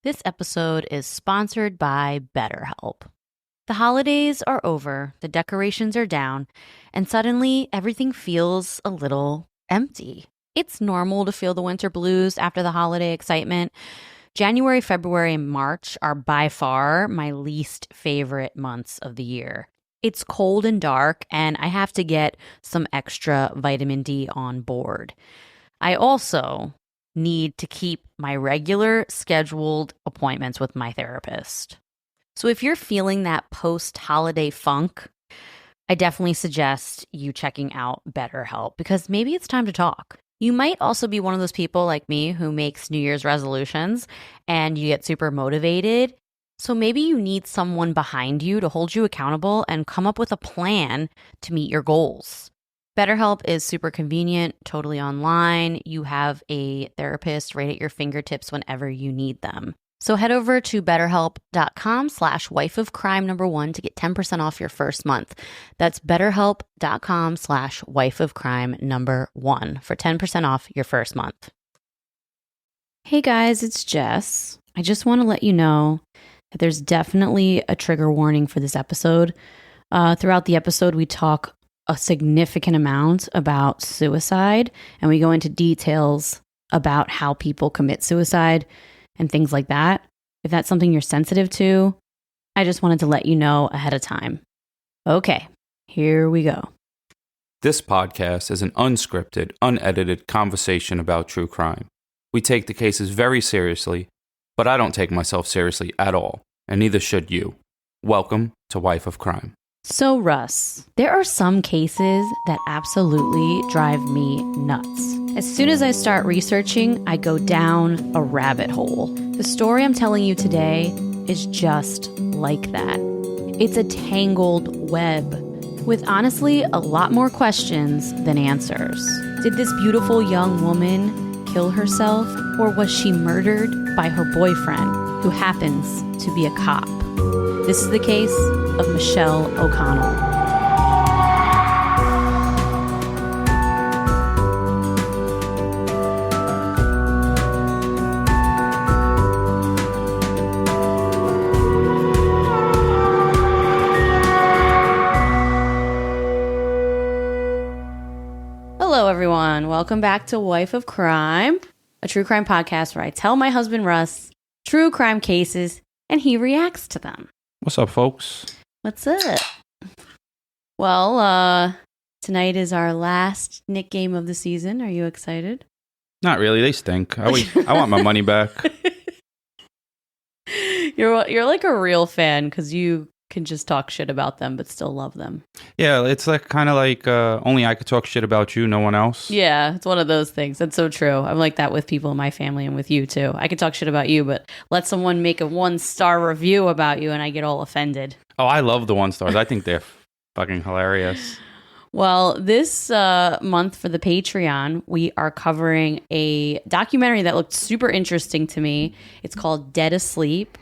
This episode is sponsored by BetterHelp. The holidays are over, the decorations are down, and suddenly everything feels a little empty. It's normal to feel the winter blues after the holiday excitement. January, February, and March are by far my least favorite months of the year. It's cold and dark, and I have to get some extra vitamin D on board. I also need to keep my regular scheduled appointments with my therapist. So if you're feeling that post-holiday funk, I definitely suggest you checking out BetterHelp because maybe it's time to talk. You might also be one of those people like me who makes New Year's resolutions and you get super motivated. So maybe you need someone behind you to hold you accountable and come up with a plan to meet your goals. BetterHelp is super convenient, totally online. You have a therapist right at your fingertips whenever you need them. So head over to betterhelp.com/wifeofcrime1 to get 10% off your first month. That's betterhelp.com/wifeofcrime1 for 10% off your first month. Hey guys, it's Jess. I just want to let you know that there's definitely a trigger warning for this episode. Throughout the episode, we talk a significant amount about suicide, and we go into details about how people commit suicide and things like that. If that's something you're sensitive to, I just wanted to let you know ahead of time. Okay, here we go. This podcast is an unscripted, unedited conversation about true crime. We take the cases very seriously, but I don't take myself seriously at all, and neither should you. Welcome to Wife of Crime. So, Russ, there are some cases that absolutely drive me nuts. As soon as I start researching, I go down a rabbit hole. The story I'm telling you today is just like that. It's a tangled web with honestly a lot more questions than answers. Did this beautiful young woman kill herself, or was she murdered by her boyfriend, who happens to be a cop? This is the case of Michelle O'Connell. Hello, everyone. Welcome back to Wife of Crime, a true crime podcast where I tell my husband, Russ, true crime cases, and he reacts to them. What's up, folks? What's up? Well, tonight is our last Nick game of the season. Are you excited? Not really. They stink. I want my money back. You're like a real fan because you can just talk shit about them but still love them. Yeah, it's like kind of like only I could talk shit about you, no one else. Yeah, it's one of those things. That's so true. I'm like that with people in my family and with you too. I can talk shit about you, but let someone make a 1-star review about you and I get all offended. Oh, I love the 1-stars. I think they're fucking hilarious. Well, this month for the Patreon, we are covering a documentary that looked super interesting to me. It's called Dead Asleep,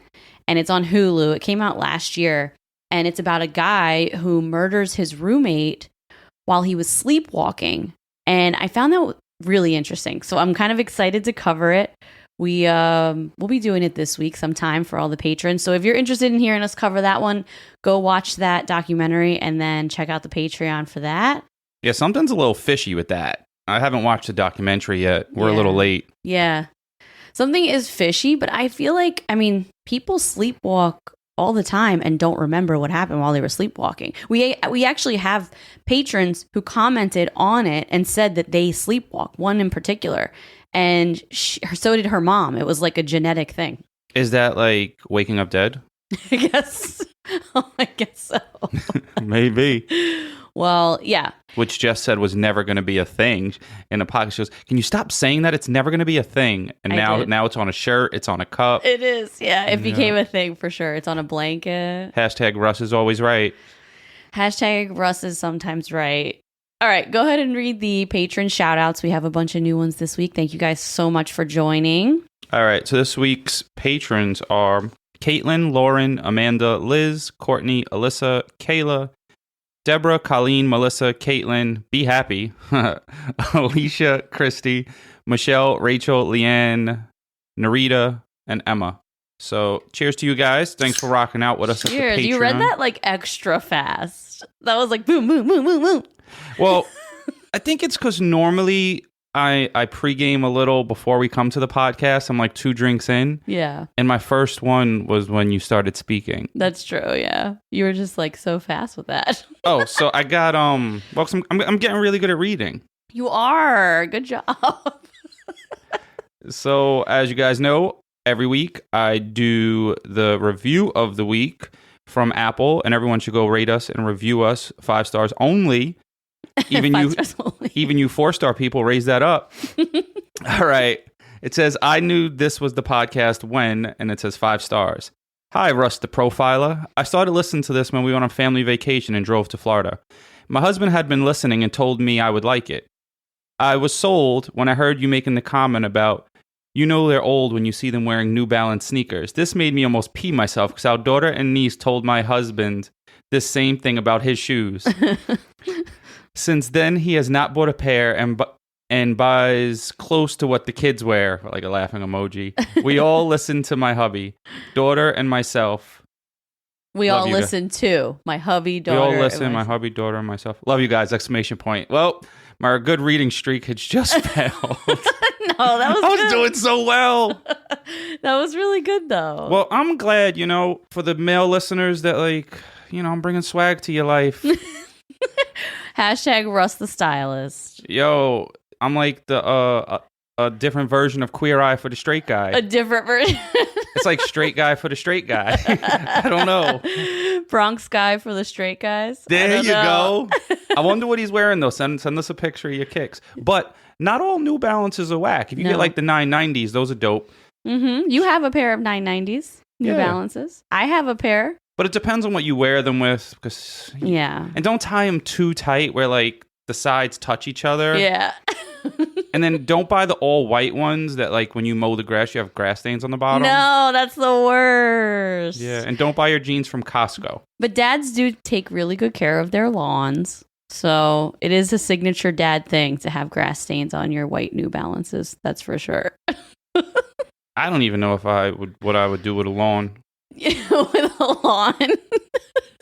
and it's on Hulu. It came out last year, and it's about a guy who murders his roommate while he was sleepwalking. And I found that really interesting. So I'm kind of excited to cover it. We'll be doing it this week sometime for all the patrons. So if you're interested in hearing us cover that one, go watch that documentary and then check out the Patreon for that. Yeah, something's a little fishy with that. I haven't watched the documentary yet. We're a little late. Yeah. Something is fishy, but I feel like, people sleepwalk all the time and don't remember what happened while they were sleepwalking. We actually have patrons who commented on it and said that they sleepwalk, one in particular. And so did her mom. It was like a genetic thing. Is that like Waking Up Dead? I guess. I guess so. Maybe. Well, yeah. Which Jess said was never going to be a thing in a podcast. She goes, can you stop saying that? It's never going to be a thing. And now it's on a shirt. It's on a cup. It is. Yeah, it became a thing for sure. It's on a blanket. Hashtag Russ is always right. Hashtag Russ is sometimes right. All right, go ahead and read the patron shout outs. We have a bunch of new ones this week. Thank you guys so much for joining. All right, so this week's patrons are Caitlin, Lauren, Amanda, Liz, Courtney, Alyssa, Kayla, Deborah, Colleen, Melissa, Caitlin, Be Happy, Alicia, Christy, Michelle, Rachel, Leanne, Narita, and Emma. So cheers to you guys. Thanks for rocking out with us Cheers. at the Patron. You read that like extra fast. That was like boom, boom, boom, boom, boom. Well, I think it's because normally I pregame a little before we come to the podcast. I'm like 2 drinks in. Yeah. And my first one was when you started speaking. That's true, yeah. You were just like so fast with that. Oh, so I got I'm getting really good at reading. You are. Good job. So, as you guys know, every week I do the review of the week from Apple, and everyone should go rate us and review us 5 stars only. Even you 5 stars only. Even you 4-star people, raise that up. All right. It says, I knew this was the podcast when, and it says 5 stars. Hi, Russ the Profiler. I started listening to this when we went on family vacation and drove to Florida. My husband had been listening and told me I would like it. I was sold when I heard you making the comment about, you know they're old when you see them wearing New Balance sneakers. This made me almost pee myself because our daughter and niece told my husband this same thing about his shoes. Since then, he has not bought a pair and buys close to what the kids wear, like a laughing emoji. We all listen to my hubby, daughter, and myself. We Love all you listen to my hubby, daughter. We all listen, my hubby, daughter, and myself. Love you guys! Exclamation point. Well, my good reading streak has just failed. No, that was I was good. doing so well. That was really good, though. Well, I'm glad, for the male listeners that, I'm bringing swag to your life. Hashtag Russ the Stylist. Yo, I'm like the a different version of Queer Eye for the straight guy. A different version. It's like straight guy for the straight guy. I don't know. Bronx guy for the straight guys. There you go. I wonder what he's wearing, though. Send us a picture of your kicks. But not all New Balances are whack. If you get like the 990s, those are dope. Mm-hmm. You have a pair of 990s, New Balances. I have a pair. But it depends on what you wear them with. Yeah. And don't tie them too tight where like the sides touch each other. Yeah. And then don't buy the all white ones that like when you mow the grass, you have grass stains on the bottom. No, that's the worst. Yeah. And don't buy your jeans from Costco. But dads do take really good care of their lawns. So it is a signature dad thing to have grass stains on your white New Balances. That's for sure. I don't even know what I would do with a lawn. With a lawn.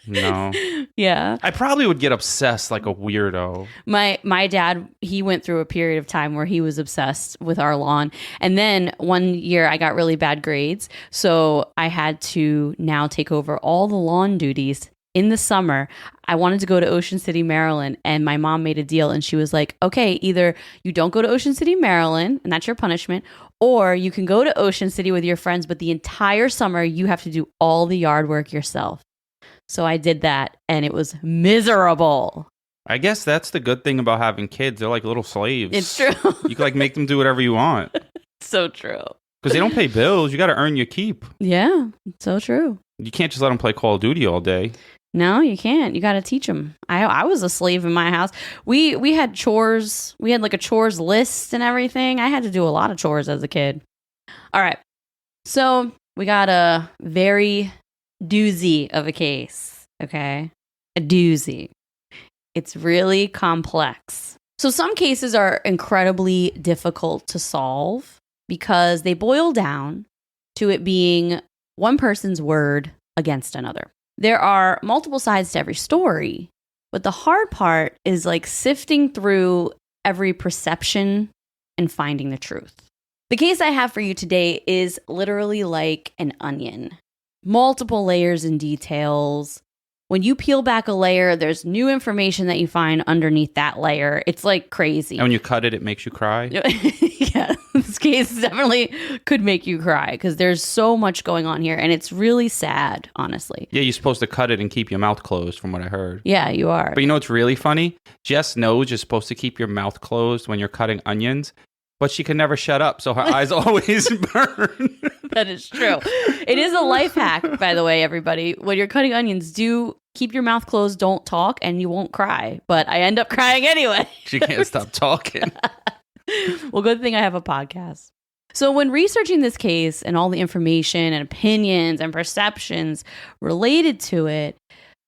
No. Yeah. I probably would get obsessed like a weirdo. My dad, he went through a period of time where he was obsessed with our lawn. And then one year I got really bad grades. So I had to now take over all the lawn duties. In the summer, I wanted to go to Ocean City, Maryland, and my mom made a deal and she was like, okay, either you don't go to Ocean City, Maryland, and that's your punishment, or you can go to Ocean City with your friends, but the entire summer you have to do all the yard work yourself. So I did that and it was miserable. I guess that's the good thing about having kids. They're like little slaves. It's true. You can like make them do whatever you want. So true. Because they don't pay bills. You got to earn your keep. Yeah, so true. You can't just let them play Call of Duty all day. No, you can't. You got to teach them. I was a slave in my house. We had chores. We had like a chores list and everything. I had to do a lot of chores as a kid. All right. So we got a very doozy of a case. Okay. A doozy. It's really complex. So some cases are incredibly difficult to solve because they boil down to it being one person's word against another. There are multiple sides to every story, but the hard part is like sifting through every perception and finding the truth. The case I have for you today is literally like an onion. Multiple layers and details. When you peel back a layer, there's new information that you find underneath that layer. It's like crazy. And when you cut it, it makes you cry. Yeah, this case definitely could make you cry because there's so much going on here. And it's really sad, honestly. Yeah, you're supposed to cut it and keep your mouth closed from what I heard. Yeah, you are. But you know what's really funny? Jess knows you're supposed to keep your mouth closed when you're cutting onions. But she can never shut up, so her eyes always burn. That is true. It is a life hack, by the way, everybody. When you're cutting onions, do keep your mouth closed, don't talk, and you won't cry. But I end up crying anyway. She can't stop talking. Well, good thing I have a podcast. So when researching this case and all the information and opinions and perceptions related to it,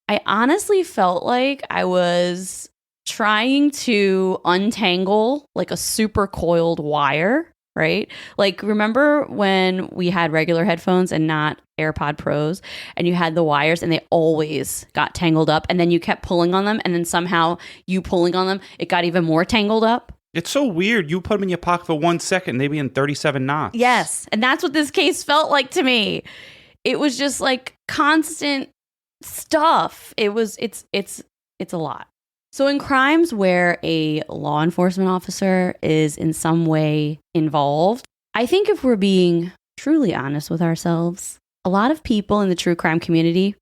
I honestly felt like I was trying to untangle like a super coiled wire right? Like, remember when we had regular headphones and not AirPod Pros, and you had the wires and they always got tangled up, and then you kept pulling on them, and then somehow you pulling on them, it got even more tangled up? It's so weird. You put them in your pocket for 1 second, they be in 37 knots. Yes, and that's what this case felt like to me. It was just like constant stuff. It's a lot. So in crimes where a law enforcement officer is in some way involved, I think if we're being truly honest with ourselves, a lot of people in the true crime community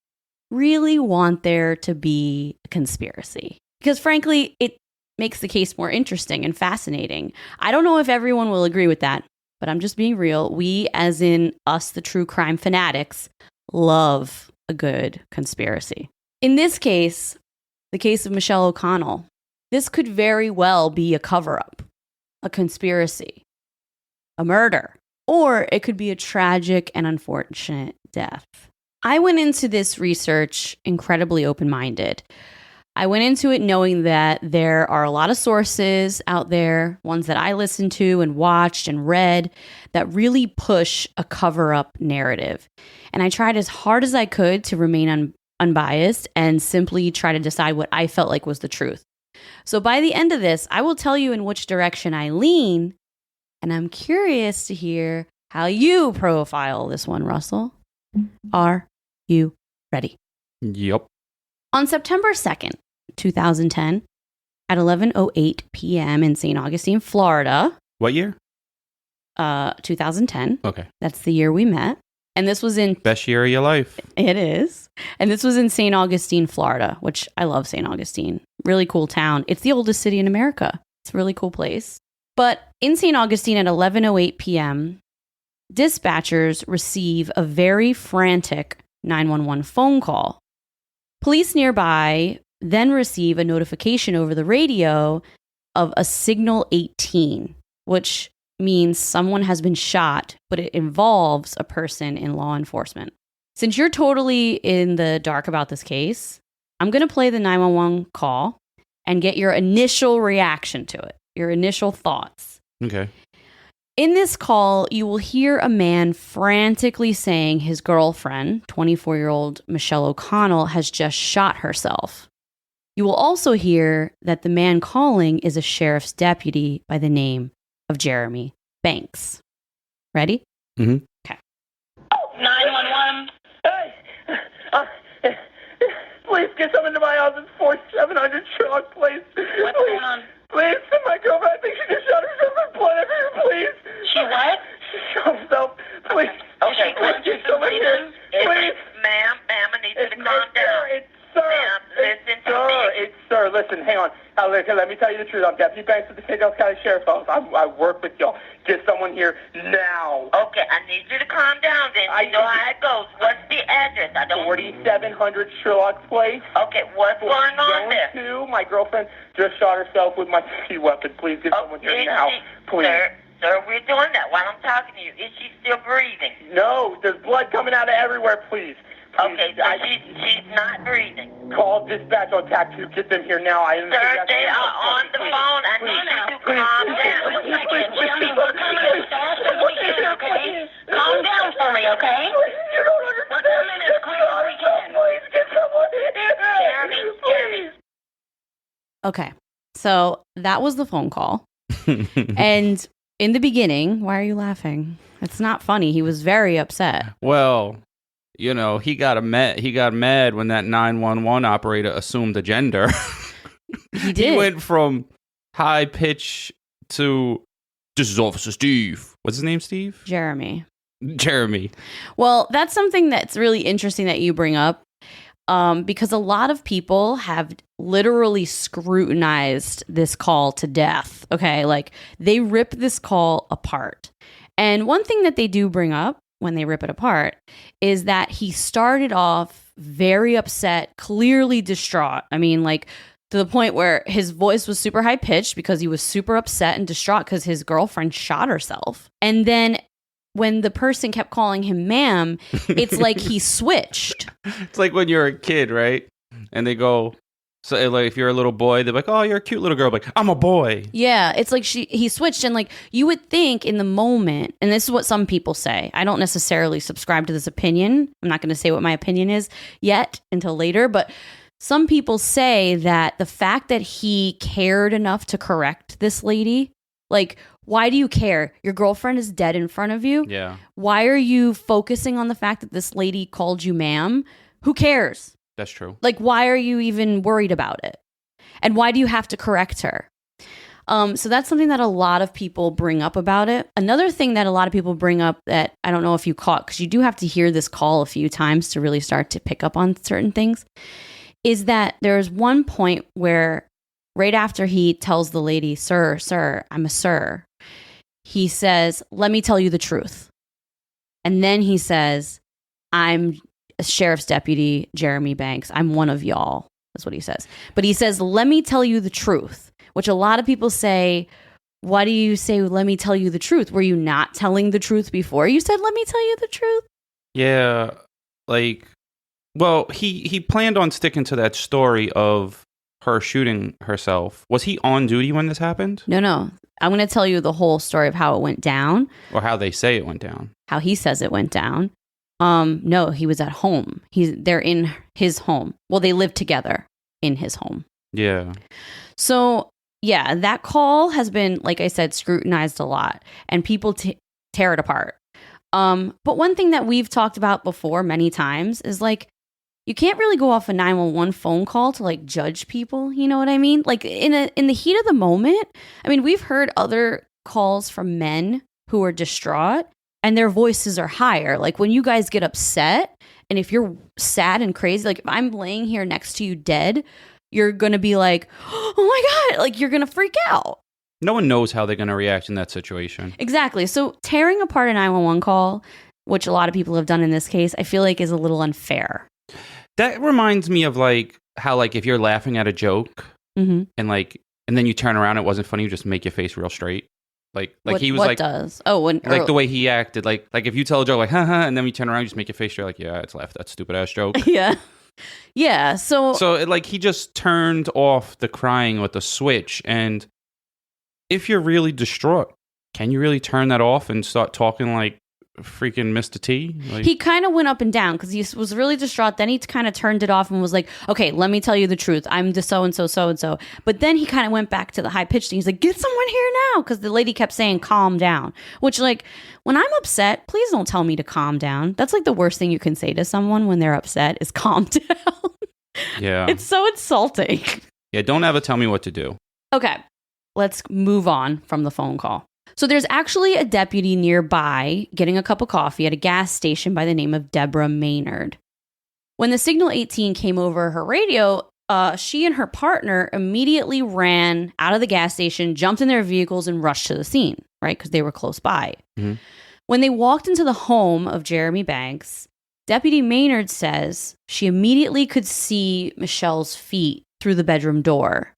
really want there to be a conspiracy. Because frankly, it makes the case more interesting and fascinating. I don't know if everyone will agree with that, but I'm just being real. We, as in us, the true crime fanatics, love a good conspiracy. In this case, the case of Michelle O'Connell, this could very well be a cover-up, a conspiracy, a murder, or it could be a tragic and unfortunate death. I went into this research incredibly open-minded. I went into it knowing that there are a lot of sources out there, ones that I listened to and watched and read, that really push a cover-up narrative. And I tried as hard as I could to remain unbiased and simply try to decide what I felt like was the truth. So by the end of this, I will tell you in which direction I lean, and I'm curious to hear how you profile this one, Russell. Are you ready? Yep. On September 2nd, 2010, at 11:08 p.m. in St. Augustine, Florida. What year? 2010. Okay. That's the year we met. And this was in... Best year of your life. It is. And this was in St. Augustine, Florida, which I love St. Augustine. Really cool town. It's the oldest city in America. It's a really cool place. But in St. Augustine at 11:08 p.m., dispatchers receive a very frantic 911 phone call. Police nearby then receive a notification over the radio of a signal 18, which means someone has been shot, but it involves a person in law enforcement. Since you're totally in the dark about this case, I'm going to play the 911 call and get your initial reaction to it, your initial thoughts. Okay. In this call, you will hear a man frantically saying his girlfriend, 24-year-old Michelle O'Connell, has just shot herself. You will also hear that the man calling is a sheriff's deputy by the name of Jeremy Banks. Ready? Mm-hmm. Okay. 911. Hey, please get someone to my house. It's 4700 Sherlock Place. What's going on? Please, my girlfriend, I think she just shot herself in blood everywhere, please. She what? She shot herself. Please. Okay, please get someone here. Please. Ma'am, I need you to calm down. It's sir. Ma'am, listen to me. It's sir. Listen, hang on. Let me tell you the truth. I'm Deputy Banks with the St. Charles County Sheriff's Office. I work with y'all. Get someone here now. Okay, I need you to calm down then. You know how it goes. What's the address? 4700 Sherlock Place. Okay, what's going on there? Two, my girlfriend just shot herself with my weapon. Please get someone here now. Please. Sir, we're doing that while I'm talking to you. Is she still breathing? No, there's blood coming out of everywhere, please. Okay, so she's not breathing. Call dispatch on TAC 2. Get them here now. Sir, they are on the phone. I need you to calm down. Calm down for me, okay? You don't understand. What's a minute? Clear all we can. Please get someone here. Jeremy. Okay. So that was the phone call. And in the beginning, why are you laughing? It's not funny. He was very upset. Well, you know, he got mad when that 911 operator assumed a gender. He did. He went from high pitch to, "This is Officer Steve." What's his name, Steve? Jeremy. Well, that's something that's really interesting that you bring up, because a lot of people have literally scrutinized this call to death. Okay, like they rip this call apart. And one thing that they do bring up when they rip it apart is that he started off very upset, clearly distraught. I mean, like to the point where his voice was super high pitched because he was super upset and distraught because his girlfriend shot herself. And then when the person kept calling him ma'am, it's like he switched. It's like when you're a kid, right? And they go, So like if you're a little boy, they're like, "Oh, you're a cute little girl." Like, "I'm a boy." Yeah, it's like he switched, and like you would think in the moment, and this is what some people say. I don't necessarily subscribe to this opinion. I'm not going to say what my opinion is yet until later, but some people say that the fact that he cared enough to correct this lady, like, why do you care? Your girlfriend is dead in front of you. Yeah. Why are you focusing on the fact that this lady called you ma'am? Who cares? That's true. Like, why are you even worried about it? And why do you have to correct her? So that's something that a lot of people bring up about it. Another thing that a lot of people bring up that I don't know if you caught, because you do have to hear this call a few times to really start to pick up on certain things, is that there's one point where right after he tells the lady, sir, I'm a sir, he says, let me tell you the truth. And then he says, I'm a sheriff's deputy, Jeremy Banks. I'm one of y'all. That's what he says. But he says, let me tell you the truth, which a lot of people say, why do you say, let me tell you the truth? Were you not telling the truth before you said, let me tell you the truth? Yeah. Like, well, he planned on sticking to that story of her shooting herself. Was he on duty when this happened? No. I'm going to tell you the whole story of how it went down. Or how they say it went down. How he says it went down. No, he was at home. They're in his home. Well, they live together in his home. Yeah. So, yeah, that call has been, like I said, scrutinized a lot. And people tear it apart. But one thing that we've talked about before many times is like, you can't really go off a 911 phone call to like judge people. You know what I mean? Like in the heat of the moment. I mean, we've heard other calls from men who are distraught and their voices are higher. Like when you guys get upset and if you're sad and crazy, like if I'm laying here next to you dead, you're going to be like, oh my God, like you're going to freak out. No one knows how they're going to react in that situation. Exactly. So tearing apart a 911 call, which a lot of people have done in this case, I feel like is a little unfair. That reminds me of like how like if you're laughing at a joke and then you turn around, it wasn't funny, you just make your face real straight. Like he was what like does? The way he acted, like if you tell a joke like haha, and then you turn around, you just make your face straight, like yeah, it's laugh that stupid ass joke. yeah. So like he just turned off the crying with a switch, and if you're really distraught, can you really turn that off and start talking like freaking Mr. T? Like, he kind of went up and down because he was really distraught. Then he kind of turned it off and was like, okay, let me tell you the truth. I'm the so-and-so. But then he kind of went back to the high pitched thing. He's like, get someone here now. Because the lady kept saying, calm down. Which like, when I'm upset, please don't tell me to calm down. That's like the worst thing you can say to someone when they're upset is calm down. Yeah. It's so insulting. Yeah, don't ever tell me what to do. Okay, let's move on from the phone call. So there's actually a deputy nearby getting a cup of coffee at a gas station by the name of Deborah Maynard. When the Signal 18 came over her radio, she and her partner immediately ran out of the gas station, jumped in their vehicles, and rushed to the scene, right? Because they were close by. Mm-hmm. When they walked into the home of Jeremy Banks, Deputy Maynard says she immediately could see Michelle's feet through the bedroom door.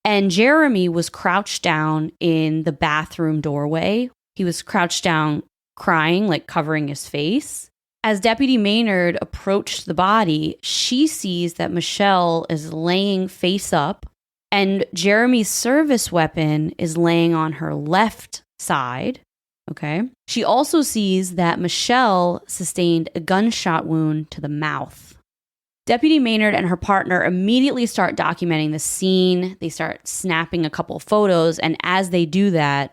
And Jeremy was crouched down in the bathroom doorway. He was crouched down crying, like covering his face. As Deputy Maynard approached the body, she sees that Michelle is laying face up and Jeremy's service weapon is laying on her left side. Okay. She also sees that Michelle sustained a gunshot wound to the mouth. Deputy Maynard and her partner immediately start documenting the scene. They start snapping a couple photos, and as they do that,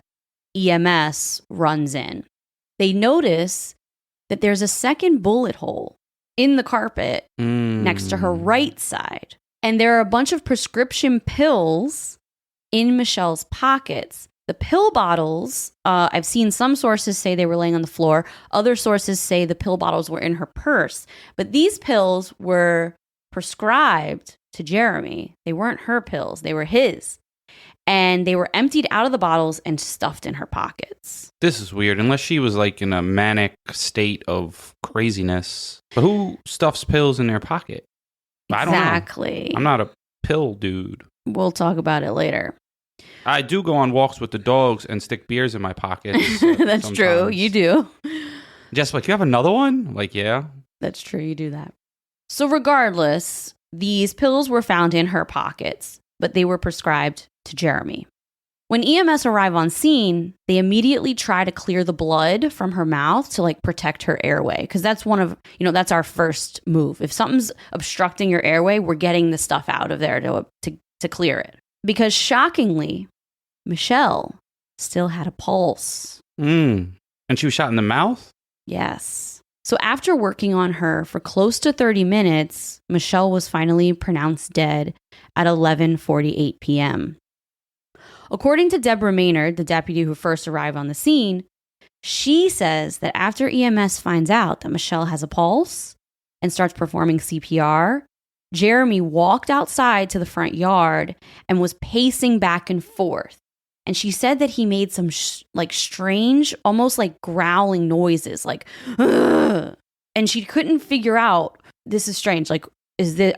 EMS runs in. They notice that there's a second bullet hole in the carpet next to her right side, and there are a bunch of prescription pills in Michelle's pockets. The pill bottles, I've seen some sources say they were laying on the floor. Other sources say the pill bottles were in her purse. But these pills were prescribed to Jeremy. They weren't her pills. They were his. And they were emptied out of the bottles and stuffed in her pockets. This is weird. Unless she was like in a manic state of craziness. But who stuffs pills in their pocket? Exactly. I don't know. I'm not a pill dude. We'll talk about it later. I do go on walks with the dogs and stick beers in my pockets. That's sometimes. true. You do. Just like, you have another one? Like, yeah. That's true. You do that. So regardless, These pills were found in her pockets, but they were prescribed to Jeremy. When EMS arrive on scene, they immediately try to clear the blood from her mouth to like protect her airway. Because that's one of, that's our first move. If something's obstructing your airway, we're getting the stuff out of there to clear it. Because shockingly, Michelle still had a pulse. And she was shot in the mouth? Yes. So after working on her for close to 30 minutes, Michelle was finally pronounced dead at 11:48 p.m. According to Deborah Maynard, the deputy who first arrived on the scene, she says that after EMS finds out that Michelle has a pulse and starts performing CPR, Jeremy walked outside to the front yard and was pacing back and forth. And she said that he made some strange, almost like growling noises, like, ugh. And she couldn't figure out, this is strange. Like,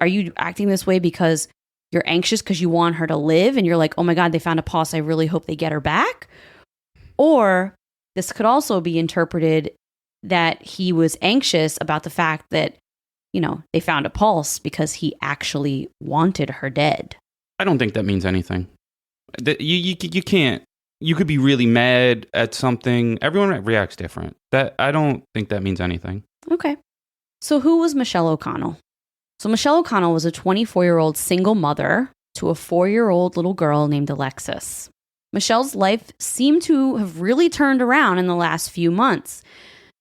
are you acting this way because you're anxious because you want her to live? And you're like, oh my God, they found a pulse. I really hope they get her back. Or this could also be interpreted that he was anxious about the fact that, they found a pulse because he actually wanted her dead. I don't think that means anything. You can't. You could be really mad at something. Everyone reacts different. I don't think that means anything. Okay. So who was Michelle O'Connell? So Michelle O'Connell was a 24-year-old single mother to a 4-year-old little girl named Alexis. Michelle's life seemed to have really turned around in the last few months.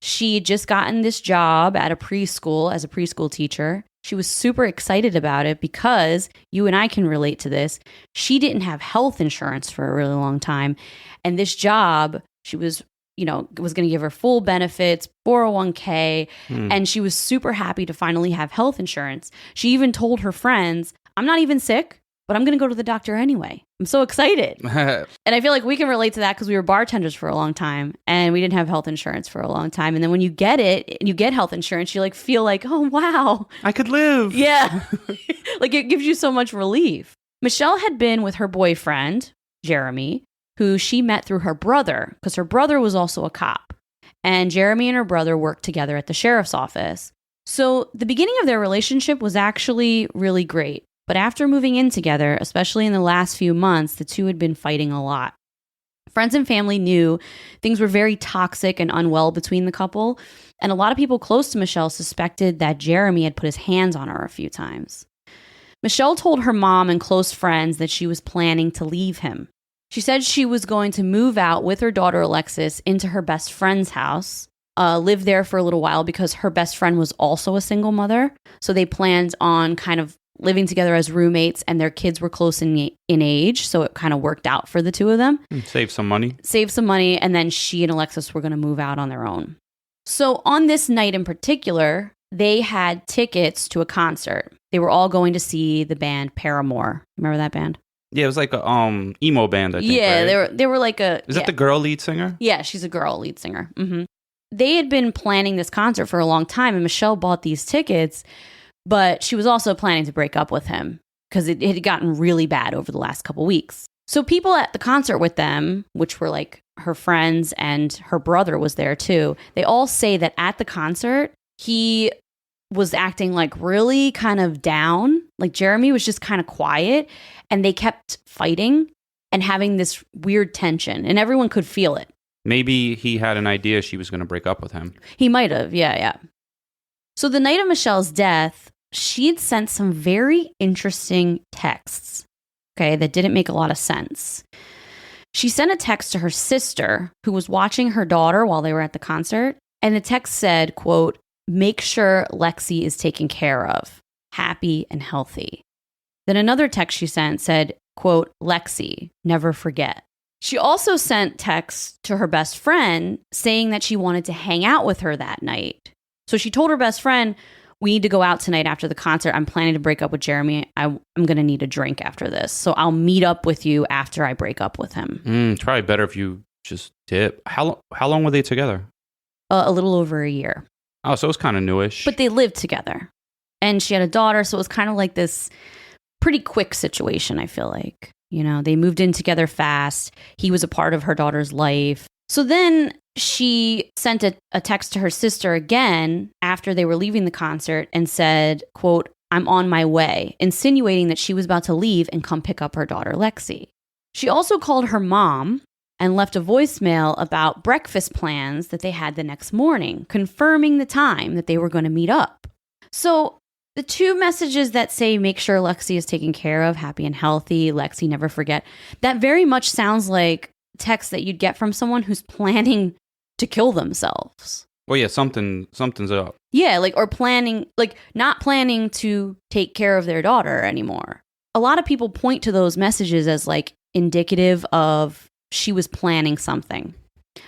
She had just gotten this job at a preschool as a preschool teacher. She was super excited about it because, you and I can relate to this, she didn't have health insurance for a really long time. And this job, she was was going to give her full benefits, 401k, and she was super happy to finally have health insurance. She even told her friends, I'm not even sick, but I'm going to go to the doctor anyway. I'm so excited. And I feel like we can relate to that because we were bartenders for a long time and we didn't have health insurance for a long time. And then when you get it and you get health insurance, you feel like, oh, wow. I could live. Yeah. It gives you so much relief. Michelle had been with her boyfriend, Jeremy, who she met through her brother, because her brother was also a cop. And Jeremy and her brother worked together at the sheriff's office. So the beginning of their relationship was actually really great. But after moving in together, especially in the last few months, the two had been fighting a lot. Friends and family knew things were very toxic and unwell between the couple. And a lot of people close to Michelle suspected that Jeremy had put his hands on her a few times. Michelle told her mom and close friends that she was planning to leave him. She said she was going to move out with her daughter Alexis into her best friend's house, live there for a little while because her best friend was also a single mother. So they planned on kind of living together as roommates, and their kids were close in age. So it kind of worked out for the two of them. Save some money. And then she and Alexis were going to move out on their own. So on this night in particular, they had tickets to a concert. They were all going to see the band Paramore. Remember that band? Yeah, it was like a emo band, I think. Yeah, right? they were like a... Is that the girl lead singer? Yeah, she's a girl lead singer. Mm-hmm. They had been planning this concert for a long time, and Michelle bought these tickets, but she was also planning to break up with him because it had gotten really bad over the last couple weeks. So people at the concert with them, which were like her friends and her brother was there too, they all say that at the concert, he was acting like really kind of down. Like Jeremy was just kind of quiet, and they kept fighting and having this weird tension, and everyone could feel it. Maybe he had an idea she was going to break up with him. He might have, yeah. So the night of Michelle's death, she'd sent some very interesting texts, okay, that didn't make a lot of sense. She sent a text to her sister who was watching her daughter while they were at the concert, and the text said, quote, "Make sure Lexi is taken care of, happy and healthy." Then another text she sent said, quote, "Lexi, never forget." She also sent texts to her best friend saying that she wanted to hang out with her that night. So she told her best friend, "We need to go out tonight after the concert. I'm planning to break up with Jeremy. I'm going to need a drink after this. So I'll meet up with you after I break up with him." It's probably better if you just dip. How long were they together? A little over a year. Oh, so it was kind of newish. But they lived together. And she had a daughter, so it was kind of like this pretty quick situation, I feel like. They moved in together fast. He was a part of her daughter's life. So then she sent a text to her sister again after they were leaving the concert and said, quote, I'm on my way, insinuating that she was about to leave and come pick up her daughter, Lexi. She also called her mom and left a voicemail about breakfast plans that they had the next morning, confirming the time that they were going to meet up. So the two messages that say, make sure Lexi is taken care of, happy and healthy, Lexi, never forget, that very much sounds like text that you'd get from someone who's planning to kill themselves. Well, yeah, something's up. Yeah, or planning, not planning to take care of their daughter anymore. A lot of people point to those messages as indicative of she was planning something.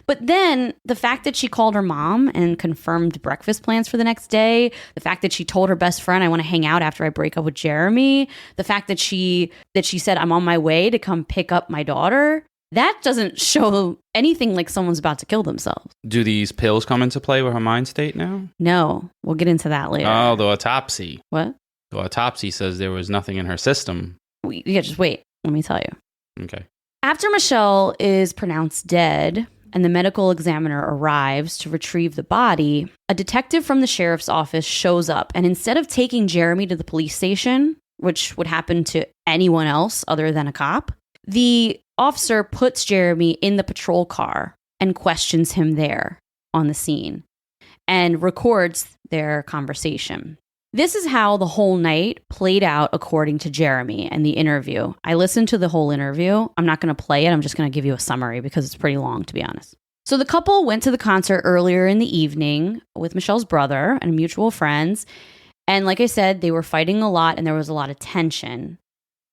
But then the fact that she called her mom and confirmed breakfast plans for the next day, the fact that she told her best friend, I want to hang out after I break up with Jeremy, the fact that she said, I'm on my way to come pick up my daughter, that doesn't show anything like someone's about to kill themselves. Do these pills come into play with her mind state now? No. We'll get into that later. Oh, the autopsy. What? The autopsy says there was nothing in her system. Yeah, just wait. Let me tell you. Okay. After Michelle is pronounced dead and the medical examiner arrives to retrieve the body, a detective from the sheriff's office shows up. And instead of taking Jeremy to the police station, which would happen to anyone else other than a cop, the officer puts Jeremy in the patrol car and questions him there on the scene and records their conversation. This is how the whole night played out according to Jeremy and the interview. I listened to the whole interview. I'm not going to play it. I'm just going to give you a summary because it's pretty long, to be honest. So the couple went to the concert earlier in the evening with Michelle's brother and mutual friends. And like I said, they were fighting a lot and there was a lot of tension.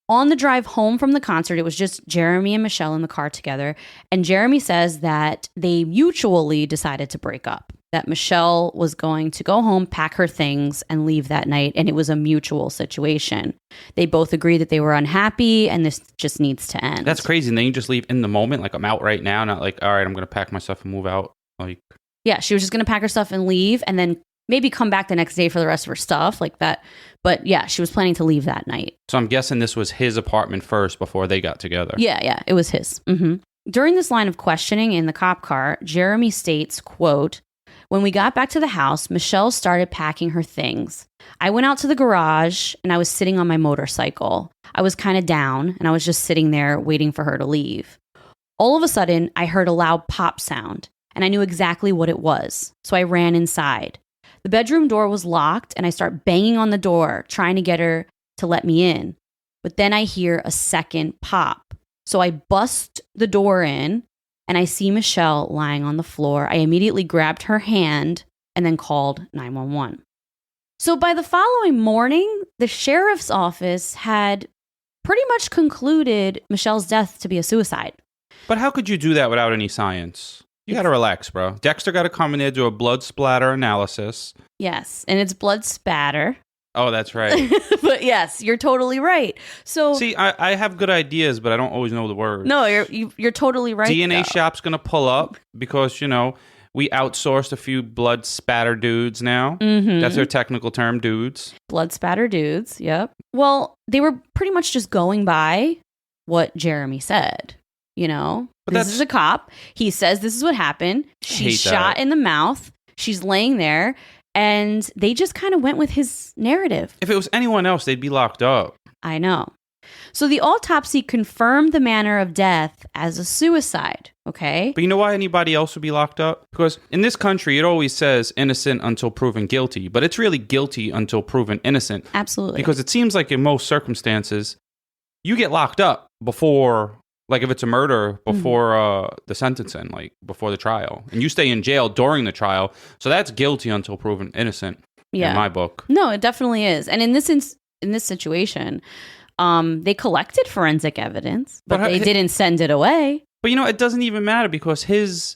On the drive home from the concert, it was just Jeremy and Michelle in the car together. And Jeremy says that they mutually decided to break up, that Michelle was going to go home, pack her things, and leave that night. And it was a mutual situation. They both agreed that they were unhappy and this just needs to end. That's crazy. And then you just leave in the moment, I'm out right now, not all right, I'm going to pack my stuff and move out. Yeah, she was just going to pack her stuff and leave and then maybe come back the next day for the rest of her stuff like that. But yeah, she was planning to leave that night. So I'm guessing this was his apartment first before they got together. Yeah, it was his. Mm-hmm. During this line of questioning in the cop car, Jeremy states, quote, when we got back to the house, Michelle started packing her things. I went out to the garage and I was sitting on my motorcycle. I was kind of down and I was just sitting there waiting for her to leave. All of a sudden, I heard a loud pop sound and I knew exactly what it was. So I ran inside. The bedroom door was locked and I start banging on the door, trying to get her to let me in. But then I hear a second pop. So I bust the door in and I see Michelle lying on the floor. I immediately grabbed her hand and then called 911. So by the following morning, the sheriff's office had pretty much concluded Michelle's death to be a suicide. But how could you do that without any science? You got to relax, bro. Dexter got to come in there, do a blood splatter analysis. Yes, and it's blood spatter. Oh, that's right. But yes, you're totally right. So see, I have good ideas, but I don't always know the words. No, you're totally right. DNA shop's going to pull up because, we outsourced a few blood spatter dudes now. Mm-hmm. That's their technical term, dudes. Blood spatter dudes, yep. Well, they were pretty much just going by what Jeremy said, But this is a cop. He says this is what happened. She's shot in the mouth. She's laying there. And they just kind of went with his narrative. If it was anyone else, they'd be locked up. I know. So the autopsy confirmed the manner of death as a suicide, okay? But you know why anybody else would be locked up? Because in this country, it always says innocent until proven guilty. But it's really guilty until proven innocent. Absolutely. Because it seems like in most circumstances, you get locked up before... if it's a murder before the sentencing, before the trial. And you stay in jail during the trial. So that's guilty until proven innocent in my book. No, it definitely is. And in this situation, they collected forensic evidence, but they didn't send it away. But, it doesn't even matter because he's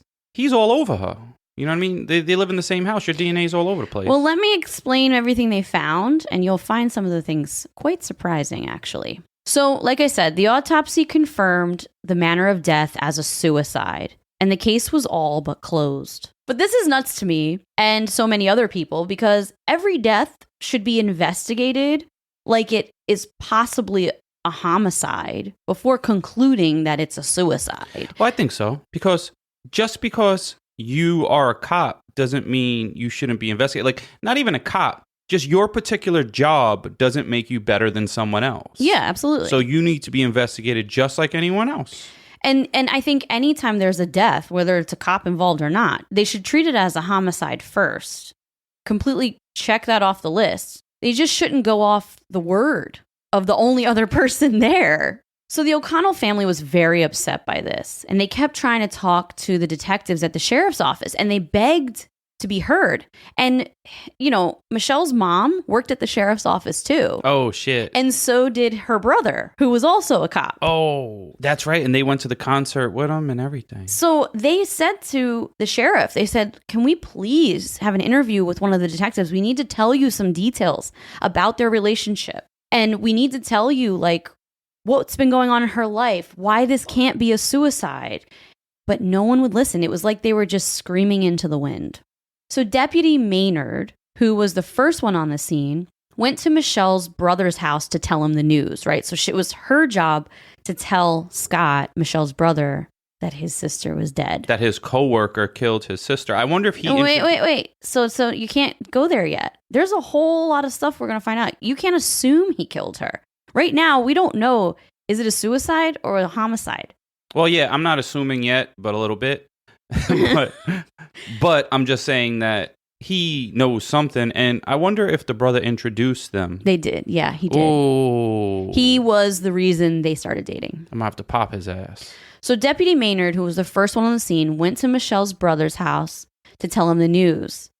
all over her. You know what I mean? They live in the same house. Your DNA is all over the place. Well, let me explain everything they found, and you'll find some of the things quite surprising, actually. So, like I said, the autopsy confirmed the manner of death as a suicide, and the case was all but closed. But this is nuts to me and so many other people because every death should be investigated like it is possibly a homicide before concluding that it's a suicide. Well, I think so. Because just because you are a cop doesn't mean you shouldn't be investigated. Not even a cop. just your particular job doesn't make you better than someone else. Yeah, absolutely. So you need to be investigated just like anyone else. And I think anytime there's a death, whether it's a cop involved or not, they should treat it as a homicide first. Completely check that off the list. They just shouldn't go off the word of the only other person there. So the O'Connell family was very upset by this, and they kept trying to talk to the detectives at the sheriff's office, and they begged to be heard. And, you know, Michelle's mom worked at the sheriff's office too. Oh, shit. And so did her brother, who was also a cop. Oh, that's right. And they went to the concert with him and everything. So they said to the sheriff, they said, can we please have an interview with one of the detectives? We need to tell you some details about their relationship. And we need to tell you, like, what's been going on in her life, why this can't be a suicide. But no one would listen. It was like they were just screaming into the wind. So Deputy Maynard, who was the first one on the scene, went to Michelle's brother's house to tell him the news, right? So it was her job to tell Scott, Michelle's brother, that his sister was dead. That his coworker killed his sister. I wonder if he... Wait. So you can't go there yet. There's a whole lot of stuff we're going to find out. You can't assume he killed her. Right now, we don't know, is it a suicide or a homicide? Well, yeah, I'm not assuming yet, but a little bit. but I'm just saying that he knows something, and I wonder if the brother introduced them. They did. Yeah, he did. Oh. He was the reason they started dating. I'm going to have to pop his ass. So Deputy Maynard, who was the first one on the scene, went to Michelle's brother's house to tell him the news.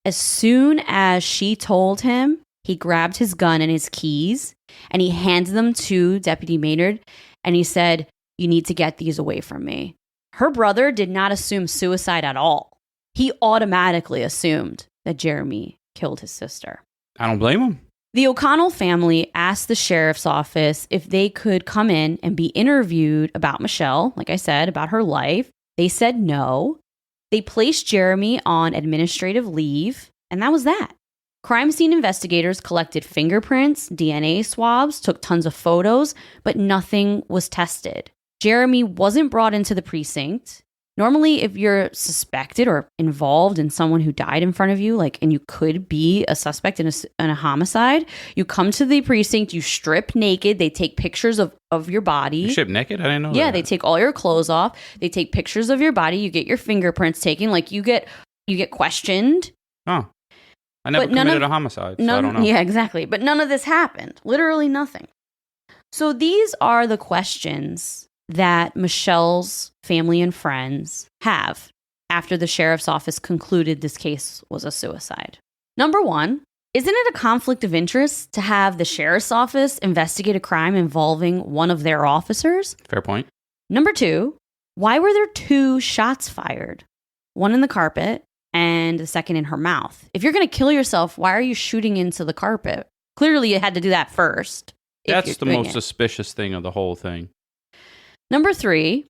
As soon as she told him, he grabbed his gun and his keys, and he handed them to Deputy Maynard, and he said, you need to get these away from me. Her brother did not assume suicide at all. He automatically assumed that Jeremy killed his sister. I don't blame him. The O'Connell family asked the sheriff's office if they could come in and be interviewed about Michelle, like I said, about her life. They said no. They placed Jeremy on administrative leave, and that was that. Crime scene investigators collected fingerprints, DNA swabs, took tons of photos, but nothing was tested. Jeremy wasn't brought into the precinct. Normally, if you're suspected or involved in someone who died in front of you, like, and you could be a suspect in a homicide, you come to the precinct, you strip naked, they take pictures of your body. You strip naked? I didn't know that. Yeah, they take all your clothes off. They take pictures of your body. You get your fingerprints taken. Like, you get questioned. Oh. I never committed a homicide, so I don't know. Yeah, exactly. But none of this happened. Literally nothing. So these are the questions that Michelle's family and friends have after the sheriff's office concluded this case was a suicide. Number one, isn't it a conflict of interest to have the sheriff's office investigate a crime involving one of their officers? Fair point. Number two, why were there 2 shots fired? One in the carpet and the second in her mouth. If you're going to kill yourself, why are you shooting into the carpet? Clearly, you had to do that first. That's the most suspicious thing of the whole thing. Number 3,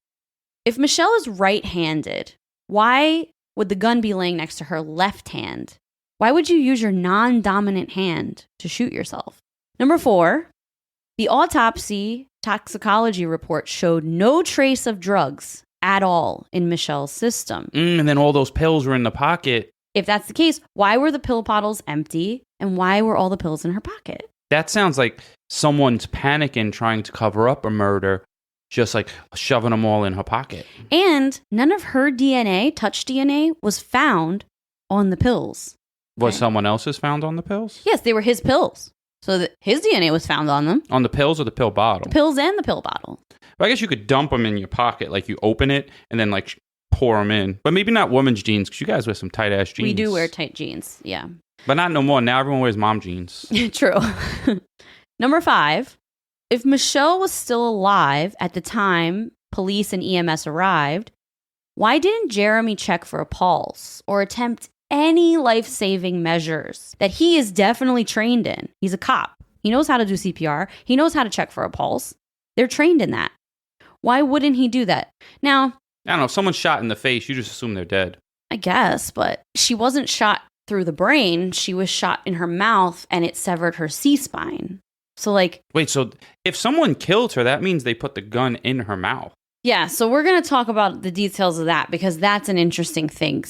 if Michelle is right-handed, why would the gun be laying next to her left hand? Why would you use your non-dominant hand to shoot yourself? Number 4, the autopsy toxicology report showed no trace of drugs at all in Michelle's system. And then all those pills were in the pocket. If that's the case, why were the pill bottles empty? And why were all the pills in her pocket? That sounds like someone's panicking trying to cover up a murder, just like shoving them all in her pocket. And none of her DNA, touch DNA, was found on the pills. Was someone else's found on the pills? Yes, they were his pills. So his DNA was found on them. On the pills or the pill bottle? The pills and the pill bottle. Well, I guess you could dump them in your pocket, like you open it and then like pour them in. But maybe not women's jeans, because you guys wear some tight-ass jeans. We do wear tight jeans, yeah. But not no more. Now everyone wears mom jeans. True. Number 5, if Michelle was still alive at the time police and EMS arrived, why didn't Jeremy check for a pulse or attempt any life-saving measures that he is definitely trained in? He's a cop. He knows how to do CPR. He knows how to check for a pulse. They're trained in that. Why wouldn't he do that? Now, I don't know. If someone's shot in the face, you just assume they're dead. I guess, but she wasn't shot through the brain. She was shot in her mouth and it severed her C-spine. So like... Wait, so if someone killed her, that means they put the gun in her mouth? Yeah, so we're going to talk about the details of that because that's an interesting thing.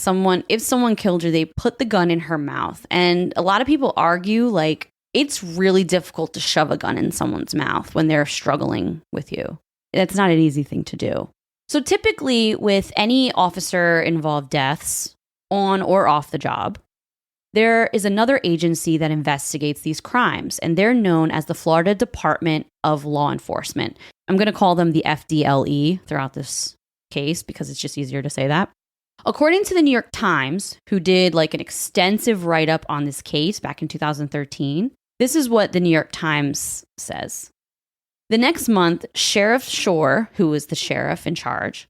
If someone killed her, they put the gun in her mouth. And a lot of people argue, like, it's really difficult to shove a gun in someone's mouth when they're struggling with you. That's not an easy thing to do. So typically with any officer-involved deaths, on or off the job, there is another agency that investigates these crimes, and they're known as the Florida Department of Law Enforcement. I'm going to call them the FDLE throughout this case because it's just easier to say that. According to the New York Times, who did like an extensive write-up on this case back in 2013, this is what the New York Times says. The next month, Sheriff Shore, who was the sheriff in charge,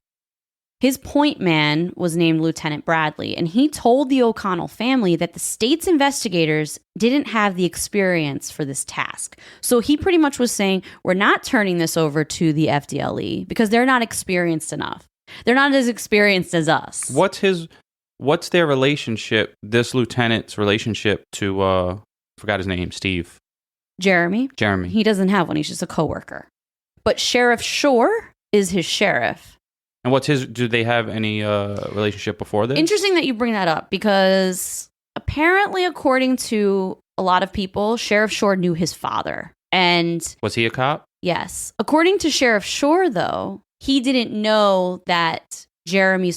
his point man was named Lieutenant Bradley, and he told the O'Connell family that the state's investigators didn't have the experience for this task. So he pretty much was saying, we're not turning this over to the FDLE because they're not experienced enough. They're not as experienced as us. What's their relationship, this lieutenant's relationship to, forgot his name, Steve? Jeremy. He doesn't have one. He's just a coworker. But Sheriff Shore is his sheriff. And do they have any relationship before this? Interesting that you bring that up because apparently, according to a lot of people, Sheriff Shore knew his father. And was he a cop? Yes. According to Sheriff Shore, though, he didn't know that Jeremy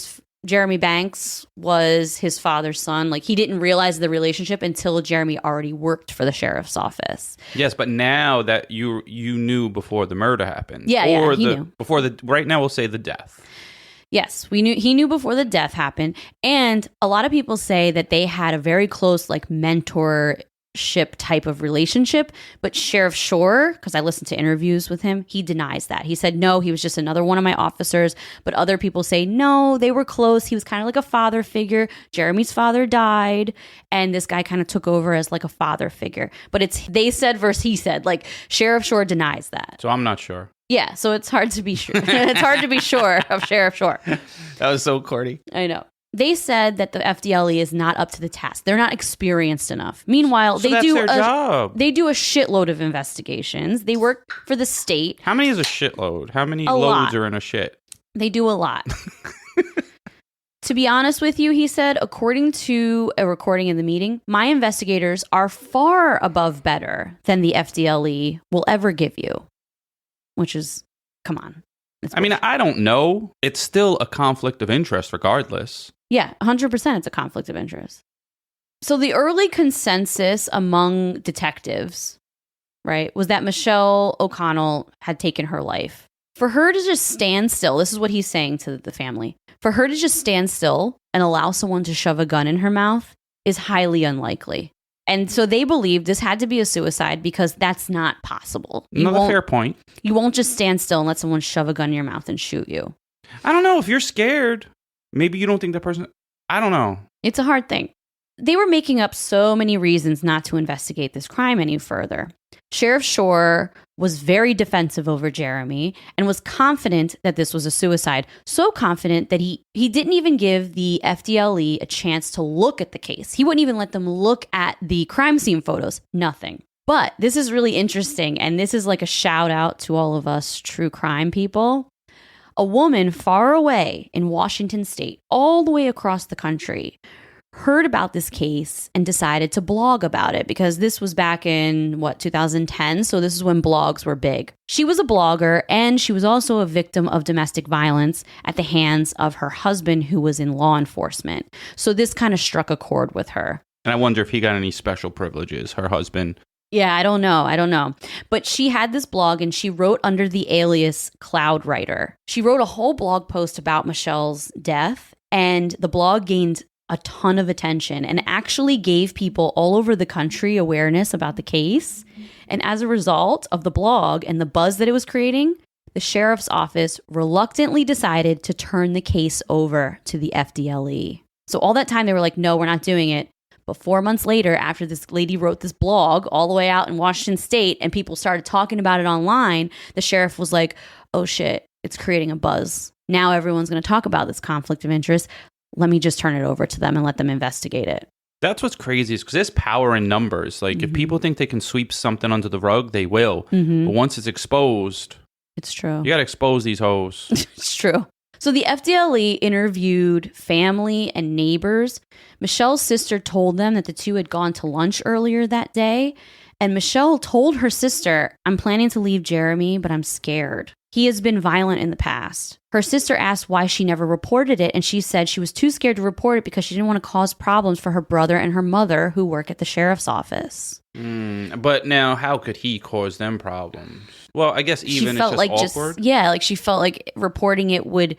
Banks was his father's son. Like, he didn't realize the relationship until Jeremy already worked for the sheriff's office. Yes, but now that you knew before the murder happened. Yeah, he knew. Right now we'll say the death. Yes, he knew before the death happened. And a lot of people say that they had a very close, like, mentorship type of relationship. But Sheriff Shore, because I listened to interviews with him, he denies that. He said, no, he was just another one of my officers. But other people say, no, they were close. He was kind of like a father figure. Jeremy's father died, and this guy kind of took over as like a father figure. But it's they said versus he said. Like, Sheriff Shore denies that. So I'm not sure. Yeah, so it's hard to be sure. It's hard to be sure of Sheriff Shore. That was so corny. I know. They said that the FDLE is not up to the task. They're not experienced enough. Meanwhile, so that's their job. They do a shitload of investigations. They work for the state. How many is a shitload? How many loads are in a shit? They do a lot. To be honest with you, he said, according to a recording in the meeting, my investigators are far above better than the FDLE will ever give you. Which is, come on. I mean, I don't know. It's still a conflict of interest regardless. Yeah, 100% it's a conflict of interest. So the early consensus among detectives, right, was that Michelle O'Connell had taken her life. For her to just stand still, this is what he's saying to the family, for her to just stand still and allow someone to shove a gun in her mouth is highly unlikely. And so they believed this had to be a suicide because that's not possible. Another fair point. You won't just stand still and let someone shove a gun in your mouth and shoot you. I don't know. If you're scared, maybe you don't think that person... I don't know. It's a hard thing. They were making up so many reasons not to investigate this crime any further. Sheriff Shore was very defensive over Jeremy and was confident that this was a suicide. So confident that he didn't even give the FDLE a chance to look at the case. He wouldn't even let them look at the crime scene photos. Nothing. But this is really interesting, and this is like a shout out to all of us true crime people. A woman far away in Washington State, all the way across the country, heard about this case and decided to blog about it because this was back in, 2010? So this is when blogs were big. She was a blogger, and she was also a victim of domestic violence at the hands of her husband, who was in law enforcement. So this kind of struck a chord with her. And I wonder if he got any special privileges, her husband. Yeah, I don't know. But she had this blog, and she wrote under the alias Cloud Writer. She wrote a whole blog post about Michelle's death, and the blog gained a ton of attention and actually gave people all over the country awareness about the case. And as a result of the blog and the buzz that it was creating, the sheriff's office reluctantly decided to turn the case over to the FDLE. So all that time they were like, no, we're not doing it. But 4 months later, after this lady wrote this blog all the way out in Washington State and people started talking about it online, the sheriff was like, oh shit, it's creating a buzz. Now everyone's going to talk about this conflict of interest. Let me just turn it over to them and let them investigate it. That's what's crazy is because there's power in numbers. Like, if people think they can sweep something under the rug, they will. But once it's exposed, It's true. You got to expose these hoes. It's true. So the FDLE interviewed family and neighbors. Michelle's sister told them that the two had gone to lunch earlier that day. And Michelle told her sister, I'm planning to leave Jeremy, but I'm scared. He has been violent in the past. Her sister asked why she never reported it, and she said she was too scared to report it because she didn't want to cause problems for her brother and her mother who work at the sheriff's office. But now, how could he cause them problems? Well, I guess even she felt it's just like awkward. like she felt like reporting it would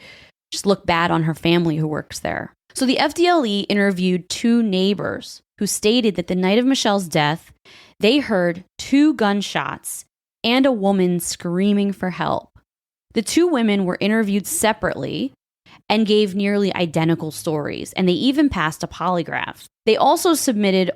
just look bad on her family who works there. So the FDLE interviewed 2 neighbors who stated that the night of Michelle's death, they heard 2 gunshots and a woman screaming for help. The 2 women were interviewed separately and gave nearly identical stories, and they even passed a polygraph. They also submitted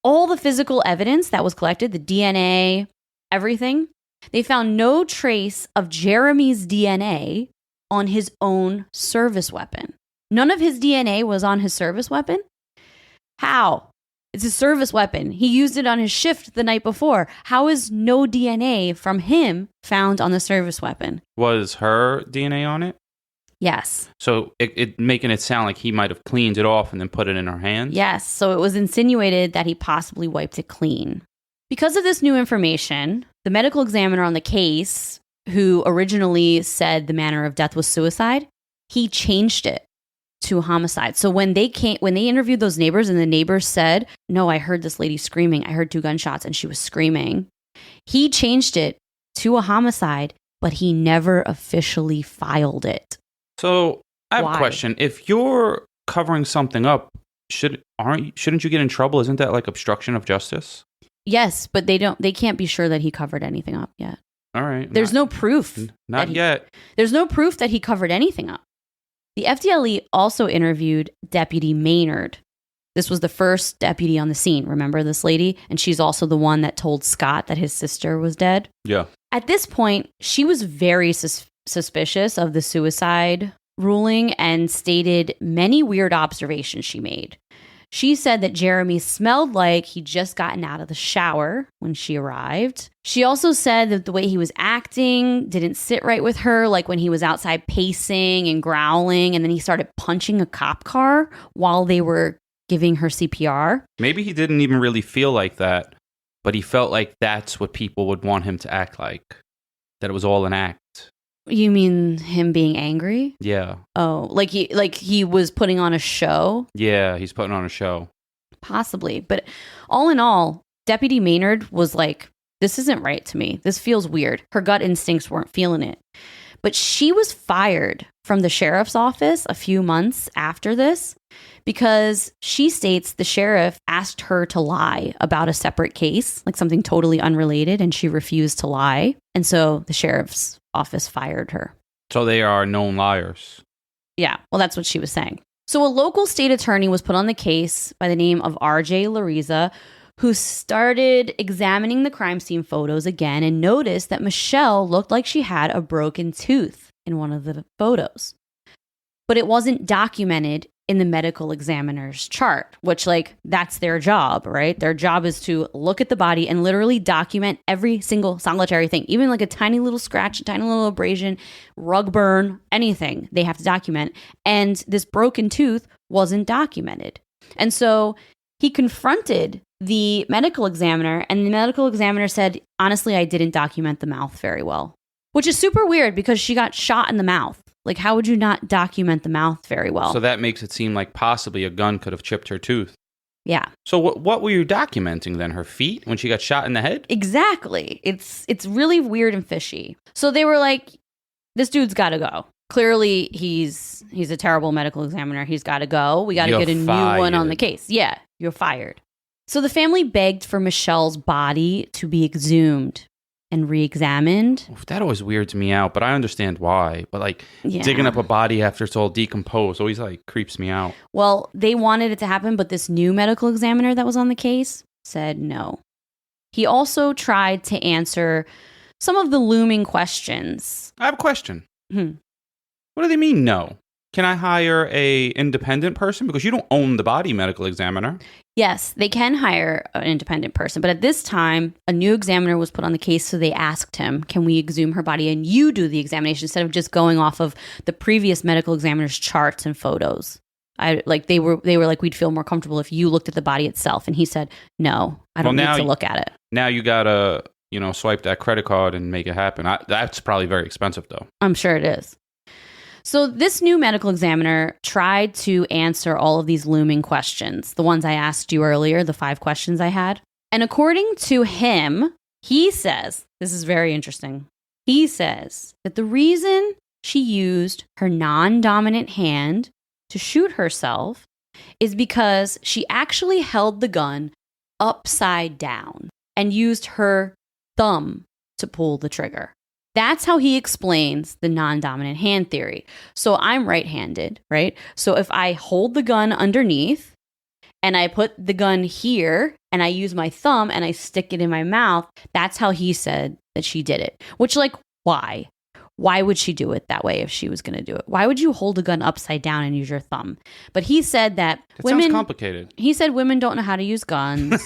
all the physical evidence that was collected, the DNA, everything. They found no trace of Jeremy's DNA on his own service weapon. None of his DNA was on his service weapon? How? It's his service weapon. He used it on his shift the night before. How is no DNA from him found on the service weapon? Was her DNA on it? Yes. So it making it sound like he might have cleaned it off and then put it in her hands? Yes. So it was insinuated that he possibly wiped it clean. Because of this new information, the medical examiner on the case, who originally said the manner of death was suicide, he changed it to a homicide. So when they interviewed those neighbors and the neighbors said, no, I heard this lady screaming. I heard 2 gunshots and she was screaming. He changed it to a homicide, but he never officially filed it. So I have Why? a question. If you're covering something up, shouldn't you get in trouble? Isn't that like obstruction of justice? Yes, but they can't be sure that he covered anything up yet. All right. There's no proof. Not yet. There's no proof that he covered anything up. The FDLE also interviewed Deputy Maynard. This was the first deputy on the scene. Remember this lady? And she's also the one that told Scott that his sister was dead. Yeah. At this point, she was very suspicious of the suicide ruling and stated many weird observations she made. She said that Jeremy smelled like he'd just gotten out of the shower when she arrived. She also said that the way he was acting didn't sit right with her, like when he was outside pacing and growling, and then he started punching a cop car while they were giving her CPR. Maybe he didn't even really feel like that, but he felt like that's what people would want him to act like, that it was all an act. You mean him being angry? Yeah. Oh, like he was putting on a show? Yeah, he's putting on a show. Possibly. But all in all, Deputy Maynard was like, this isn't right to me. This feels weird. Her gut instincts weren't feeling it. But she was fired from the sheriff's office a few months after this because she states the sheriff asked her to lie about a separate case, like something totally unrelated, and she refused to lie. And so the sheriff's office fired her. So they are known liars. Yeah, well, that's what she was saying. So a local state attorney was put on the case by the name of R.J. Lariza, who started examining the crime scene photos again and noticed that Michelle looked like she had a broken tooth in one of the photos. But it wasn't documented in the medical examiner's chart, which, like, that's their job, right? Their job is to look at the body and literally document every single solitary thing, even like a tiny little scratch, a tiny little abrasion, rug burn, anything they have to document. And this broken tooth wasn't documented. And so he confronted the medical examiner, and the medical examiner said, honestly, I didn't document the mouth very well, which is super weird because she got shot in the mouth. Like, how would you not document the mouth very well? So that makes it seem like possibly a gun could have chipped her tooth. Yeah. So what were you documenting then? Her feet when she got shot in the head? Exactly. It's really weird and fishy. So they were like, this dude's got to go. Clearly, he's a terrible medical examiner. He's got to go. We got to get a new one on the case. Yeah, you're fired. So the family begged for Michelle's body to be exhumed and re-examined. That always weirds me out, but I understand why. But like digging up a body after it's all decomposed always like creeps me out. Well, they wanted it to happen, but this new medical examiner that was on the case said no. He also tried to answer some of the looming questions. I have a question. Hmm. What do they mean no? Can I hire a independent person? Because you don't own the body, medical examiner. Yes, they can hire an independent person. But at this time, a new examiner was put on the case. So they asked him, can we exhume her body and you do the examination instead of just going off of the previous medical examiner's charts and photos? They were like, we'd feel more comfortable if you looked at the body itself. And he said, no, I don't need to look at it. Now you got to, swipe that credit card and make it happen. That's probably very expensive, though. I'm sure it is. So this new medical examiner tried to answer all of these looming questions, the ones I asked you earlier, the 5 questions I had. And according to him, he says, this is very interesting. He says that the reason she used her non-dominant hand to shoot herself is because she actually held the gun upside down and used her thumb to pull the trigger. That's how he explains the non-dominant hand theory. So I'm right-handed, right? So if I hold the gun underneath and I put the gun here and I use my thumb and I stick it in my mouth, that's how he said that she did it. Which, like, why? Why would she do it that way if she was going to do it? Why would you hold a gun upside down and use your thumb? But he said that women... sounds complicated. He said women don't know how to use guns.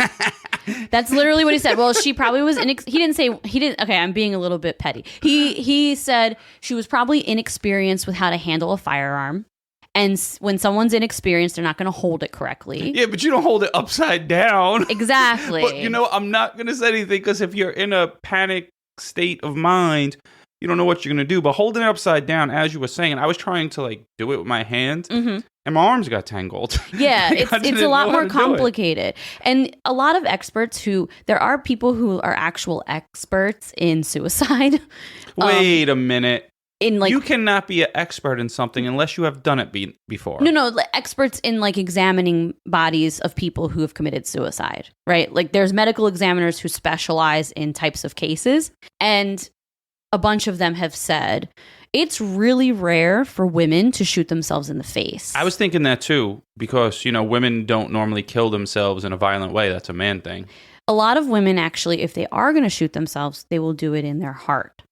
That's literally what he said. Well, she probably was... Okay, I'm being a little bit petty. He said she was probably inexperienced with how to handle a firearm. And when someone's inexperienced, they're not going to hold it correctly. Yeah, but you don't hold it upside down. Exactly. But, I'm not going to say anything because if you're in a panic state of mind... You don't know what you're going to do, but holding it upside down, as you were saying, I was trying to do it with my hand, and my arms got tangled. Yeah, it's a lot more complicated. And a lot of experts there are people who are actual experts in suicide. Wait a minute. You cannot be an expert in something unless you have done it before. No, experts in examining bodies of people who have committed suicide, right? There's medical examiners who specialize in types of cases, and a bunch of them have said it's really rare for women to shoot themselves in the face. I was thinking that too, because, women don't normally kill themselves in a violent way. That's a man thing. A lot of women, actually, if they are going to shoot themselves, they will do it in their heart,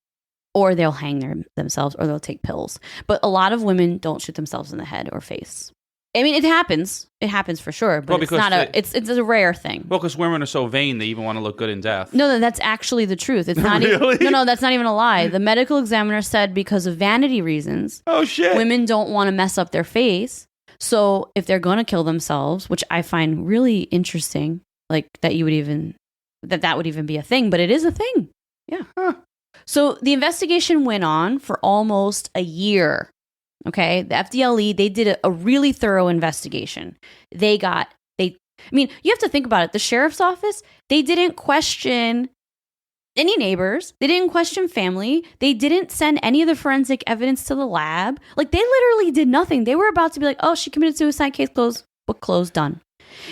or they'll hang themselves, or they'll take pills. But a lot of women don't shoot themselves in the head or face. I mean, it happens. It happens for sure, but it's not it's a rare thing. Well, because women are so vain, they even want to look good in death. No, that's actually the truth. It's not really? No, that's not even a lie. The medical examiner said because of vanity reasons, oh shit, women don't want to mess up their face. So if they're going to kill themselves, which I find really interesting, that would even be a thing, but it is a thing. Yeah. Huh. So the investigation went on for almost a year. Okay, the FDLE, they did a really thorough investigation. You have to think about it. The sheriff's office, they didn't question any neighbors. They didn't question family. They didn't send any of the forensic evidence to the lab. They literally did nothing. They were about to be like, oh, she committed suicide, case closed, book closed, done.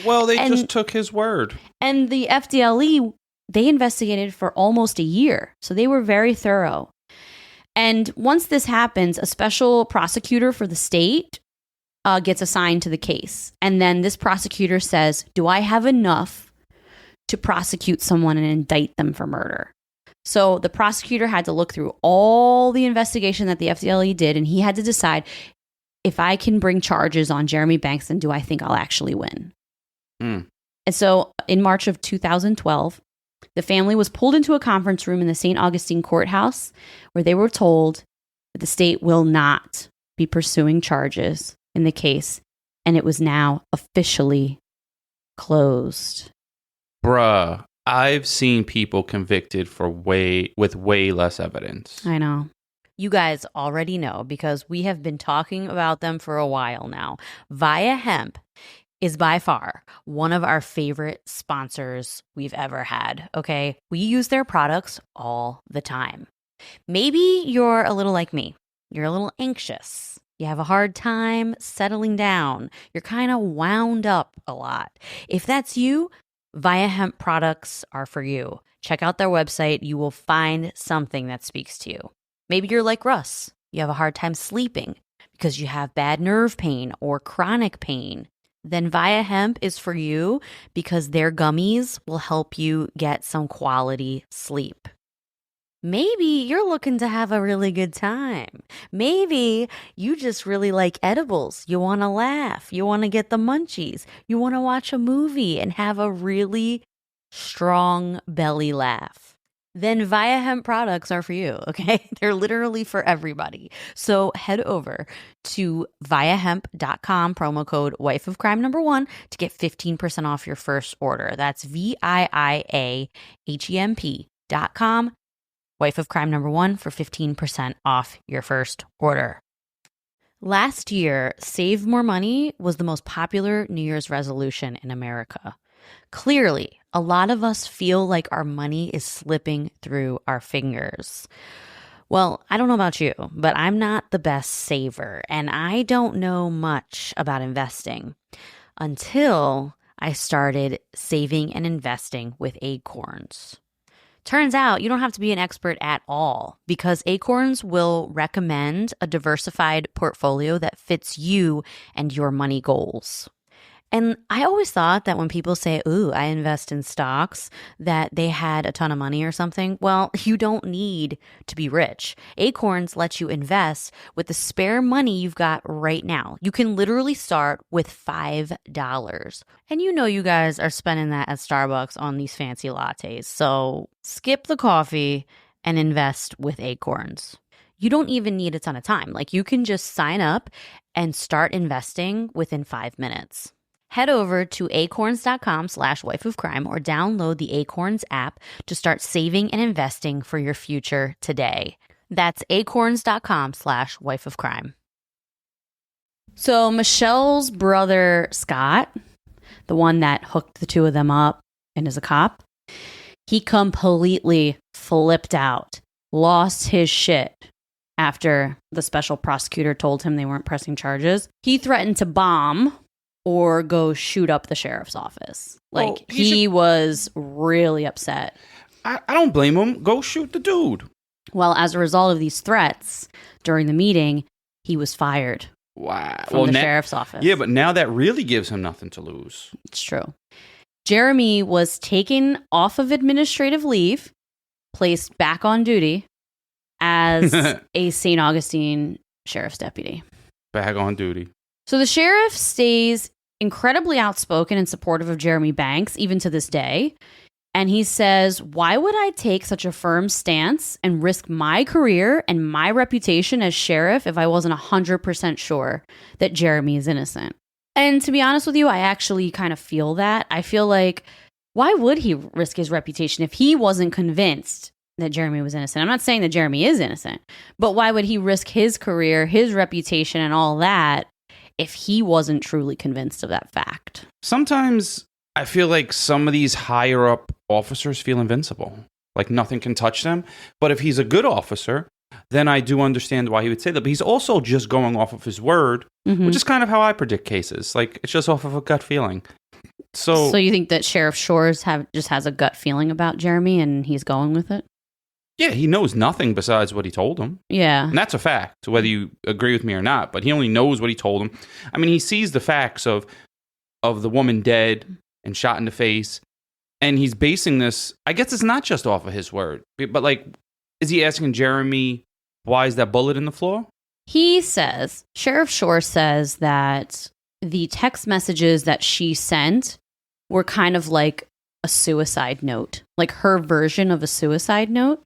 Well, they just took his word. And the FDLE, they investigated for almost a year. So they were very thorough. And once this happens, a special prosecutor for the state gets assigned to the case. And then this prosecutor says, do I have enough to prosecute someone and indict them for murder? So the prosecutor had to look through all the investigation that the FDLE did, and he had to decide, if I can bring charges on Jeremy Banks, then do I think I'll actually win? And so in March of 2012, the family was pulled into a conference room in the St. Augustine courthouse where they were told that the state will not be pursuing charges in the case, and it was now officially closed. Bruh, I've seen people convicted with way less evidence. I know. You guys already know because we have been talking about them for a while now. Via Hemp is by far one of our favorite sponsors we've ever had, okay? We use their products all the time. Maybe you're a little like me. You're a little anxious. You have a hard time settling down. You're kind of wound up a lot. If that's you, Via Hemp products are for you. Check out their website. You will find something that speaks to you. Maybe you're like Russ. You have a hard time sleeping because you have bad nerve pain or chronic pain. Then Via Hemp is for you because their gummies will help you get some quality sleep. Maybe you're looking to have a really good time. Maybe you just really like edibles. You want to laugh. You want to get the munchies. You want to watch a movie and have a really strong belly laugh. Then Via Hemp products are for you, okay? They're literally for everybody. So head over to viahemp.com, promo code wifeofcrime1 to get 15% off your first order. That's VIIAHEMP.com, wifeofcrime1 for 15% off your first order. Last year, Save More Money was the most popular New Year's resolution in America. Clearly, a lot of us feel like our money is slipping through our fingers. Well, I don't know about you, but I'm not the best saver, and I don't know much about investing until I started saving and investing with Acorns. Turns out you don't have to be an expert at all because Acorns will recommend a diversified portfolio that fits you and your money goals. And I always thought that when people say, ooh, I invest in stocks, that they had a ton of money or something. Well, you don't need to be rich. Acorns lets you invest with the spare money you've got right now. You can literally start with $5. And you know you guys are spending that at Starbucks on these fancy lattes. So skip the coffee and invest with Acorns. You don't even need a ton of time. Like you can just sign up and start investing within 5 minutes. Head over to acorns.com/wifeofcrime or download the Acorns app to start saving and investing for your future today. That's acorns.com/wifeofcrime. So Michelle's brother, Scott, the one that hooked the two of them up and is a cop, he completely flipped out, lost his shit after the special prosecutor told him they weren't pressing charges. He threatened to bomb or go shoot up the sheriff's office. Like, he was really upset. I don't blame him. Go shoot the dude. Well, as a result of these threats during the meeting, he was fired. Wow. From the sheriff's office. Yeah, but now that really gives him nothing to lose. It's true. Jeremy was taken off of administrative leave, placed back on duty as a St. Augustine sheriff's deputy. Back on duty. So the sheriff stays incredibly outspoken and supportive of Jeremy Banks, even to this day. And he says, why would I take such a firm stance and risk my career and my reputation as sheriff if I wasn't 100% sure that Jeremy is innocent? And to be honest with you, I actually kind of feel that. I feel like, why would he risk his reputation if he wasn't convinced that Jeremy was innocent? I'm not saying that Jeremy is innocent, but why would he risk his career, his reputation, and all that if he wasn't truly convinced of that fact? Sometimes I feel like some of these higher up officers feel invincible. Like nothing can touch them. But if he's a good officer, then I do understand why he would say that. But he's also just going off of his word, which is kind of how I predict cases. Like it's just off of a gut feeling. So you think that Sheriff Shores just has a gut feeling about Jeremy and he's going with it? Yeah, he knows nothing besides what he told him. Yeah. And that's a fact, whether you agree with me or not. But he only knows what he told him. I mean, he sees the facts of the woman dead and shot in the face. And he's basing this, I guess it's not just off of his word. But like, is he asking Jeremy, why is that bullet in the floor? He says, Sheriff Shore says that the text messages that she sent were kind of like a suicide note, like her version of a suicide note.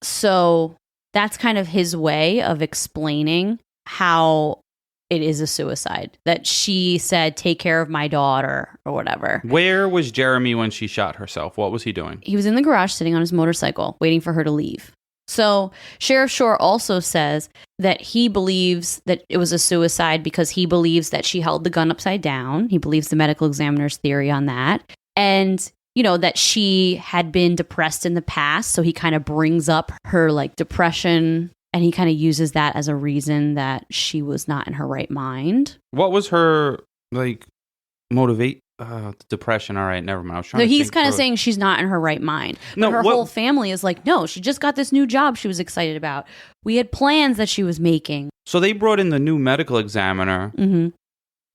So that's kind of his way of explaining how it is a suicide, that she said, take care of my daughter or whatever. Where was Jeremy when she shot herself? What was he doing? He was in the garage sitting on his motorcycle waiting for her to leave. So Sheriff Shore also says that he believes that it was a suicide because he believes that she held the gun upside down. He believes the medical examiner's theory on that. And you know, that she had been depressed in the past. So he kind of brings up her like depression and he kind of uses that as a reason that she was not in her right mind. What was her like motivate? Depression. All right, never mind. I was trying to he's kind of saying she's not in her right mind. But her whole family is like, no, she just got this new job she was excited about. We had plans that she was making. So they brought in the new medical examiner.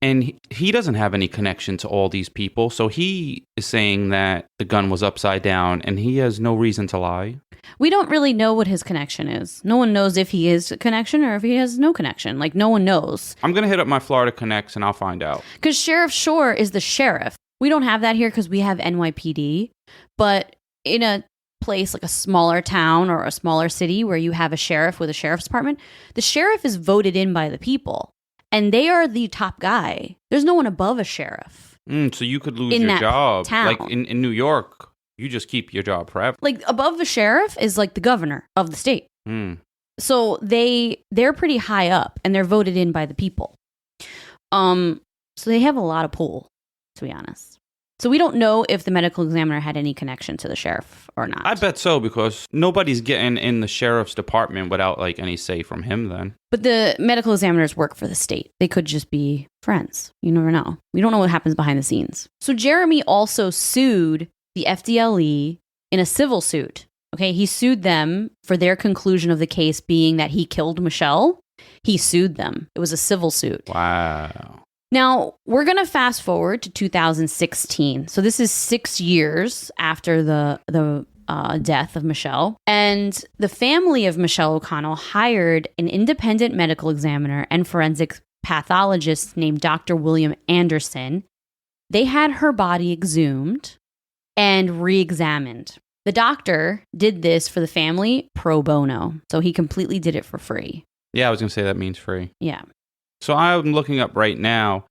And he doesn't have any connection to all these people. So he is saying that the gun was upside down and he has no reason to lie. We don't really know what his connection is. No one knows if he is a connection or if he has no connection. Like, no one knows. I'm going to hit up my Florida Connects and I'll find out. Because Sheriff Shore is the sheriff. We don't have that here because we have NYPD. But in a place like a smaller town or a smaller city where you have a sheriff with a sheriff's department, the sheriff is voted in by the people. And they are the top guy. There's no one above a sheriff. So you could lose your job. Town. Like in New York, you just keep your job forever. Like above the sheriff is like the governor of the state. So they're pretty high up and they're voted in by the people. So they have a lot of pull, to be honest. So we don't know if the medical examiner had any connection to the sheriff or not. I bet so, because nobody's getting in the sheriff's department without like any say from him then. But the medical examiners work for the state. They could just be friends. You never know. We don't know what happens behind the scenes. So Jeremy also sued the FDLE in a civil suit. Okay, he sued them for their conclusion of the case being that he killed Michelle. He sued them. It was a civil suit. Wow. Now, we're going to fast forward to 2016. So this is 6 years after the death of Michelle. And the family of Michelle O'Connell hired an independent medical examiner and forensic pathologist named Dr. William Anderson. They had her body exhumed and re-examined. The doctor did this for the family pro bono. So he completely did it for free. Yeah, I was going to say that means free. Yeah. So I'm looking up right now,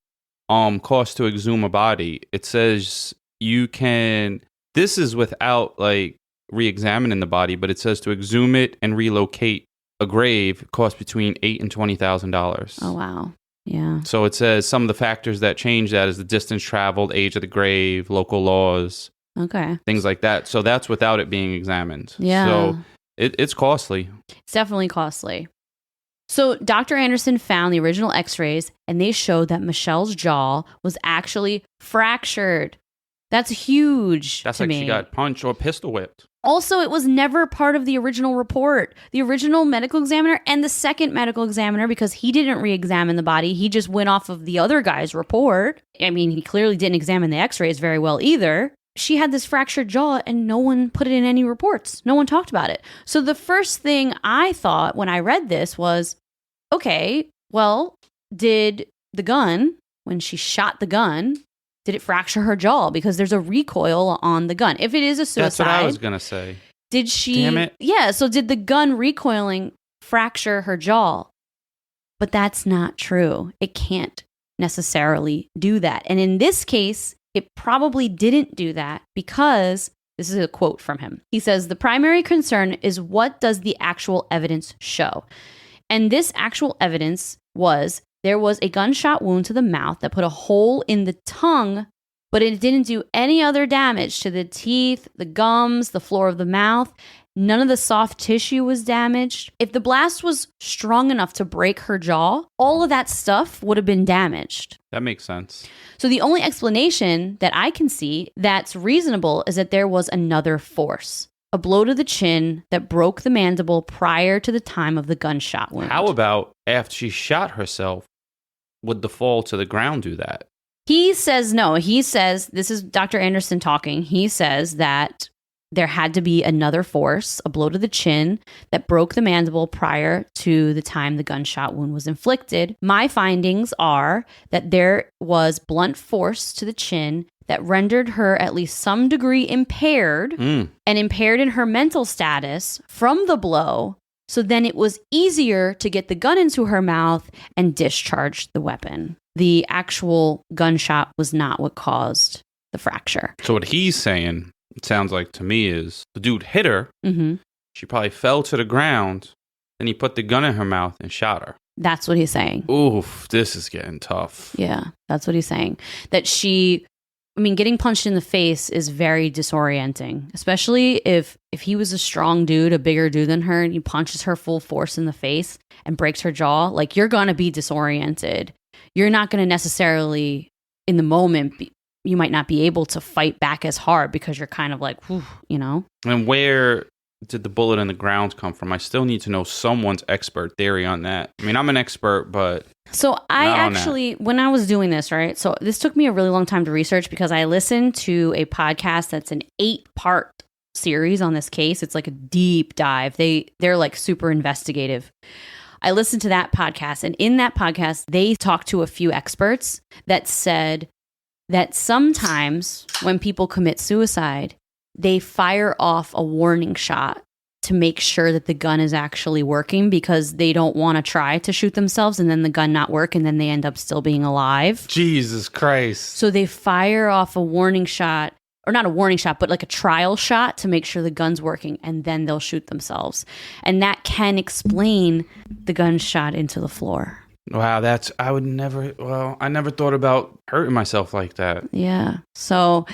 cost to exhume a body. It says you can, this is without like re-examining the body, but it says to exhume it and relocate a grave costs between $8,000 and $20,000. Oh, wow. Yeah. So it says some of the factors that change that is the distance traveled, age of the grave, local laws. Okay. Things like that. So that's without it being examined. Yeah. So it's costly. It's definitely costly. So Dr. Anderson found the original x-rays and they showed that Michelle's jaw was actually fractured. That's huge. That's to like me. She got punched or pistol whipped. Also, it was never part of the original report. The original medical examiner and the second medical examiner, because he didn't re-examine the body, he just went off of the other guy's report. I mean, he clearly didn't examine the x-rays very well either. She had this fractured jaw and no one put it in any reports. No one talked about it. So the first thing I thought when I read this was, okay, well, did the gun, when she shot the gun, did it fracture her jaw? Because there's a recoil on the gun. If it is a suicide. That's what I was going to say. Did she? Damn it. Yeah, so did the gun recoiling fracture her jaw? But that's not true. It can't necessarily do that. And in this case, it probably didn't do that because, this is a quote from him. He says, the primary concern is what does the actual evidence show? And this actual evidence was there was a gunshot wound to the mouth that put a hole in the tongue, but it didn't do any other damage to the teeth, the gums, the floor of the mouth. None of the soft tissue was damaged. If the blast was strong enough to break her jaw, all of that stuff would have been damaged. That makes sense. So the only explanation that I can see that's reasonable is that there was another force. A blow to the chin that broke the mandible prior to the time of the gunshot wound. How about after she shot herself, would the fall to the ground do that? He says no. He says, this is Dr. Anderson talking. He says that there had to be another force, a blow to the chin that broke the mandible prior to the time the gunshot wound was inflicted. My findings are that there was blunt force to the chin that rendered her at least some degree impaired and impaired in her mental status from the blow. So then it was easier to get the gun into her mouth and discharge the weapon. The actual gunshot was not what caused the fracture. So what he's saying, it sounds like to me, is the dude hit her. Mm-hmm. She probably fell to the ground. Then he put the gun in her mouth and shot her. That's what he's saying. Oof, this is getting tough. Yeah, that's what he's saying. That getting punched in the face is very disorienting, especially if he was a strong dude, a bigger dude than her, and he punches her full force in the face and breaks her jaw. Like, you're going to be disoriented. You're not going to necessarily, in the moment, you might not be able to fight back as hard because you're kind of like, whew, you know? And where did the bullet in the ground come from? I still need to know someone's expert theory on that. I mean, I'm an expert, but... So I actually, when I was doing this, right? So this took me a really long time to research because I listened to a podcast that's an 8-part series on this case. It's like a deep dive. They're like super investigative. I listened to that podcast, and in that podcast, they talked to a few experts that said that sometimes when people commit suicide, they fire off a warning shot to make sure that the gun is actually working because they don't want to try to shoot themselves and then the gun not work and then they end up still being alive. Jesus Christ. So they fire off a warning shot, or not a warning shot, but like a trial shot to make sure the gun's working, and then they'll shoot themselves. And that can explain the gunshot into the floor. Wow, I never thought about hurting myself like that. Yeah. So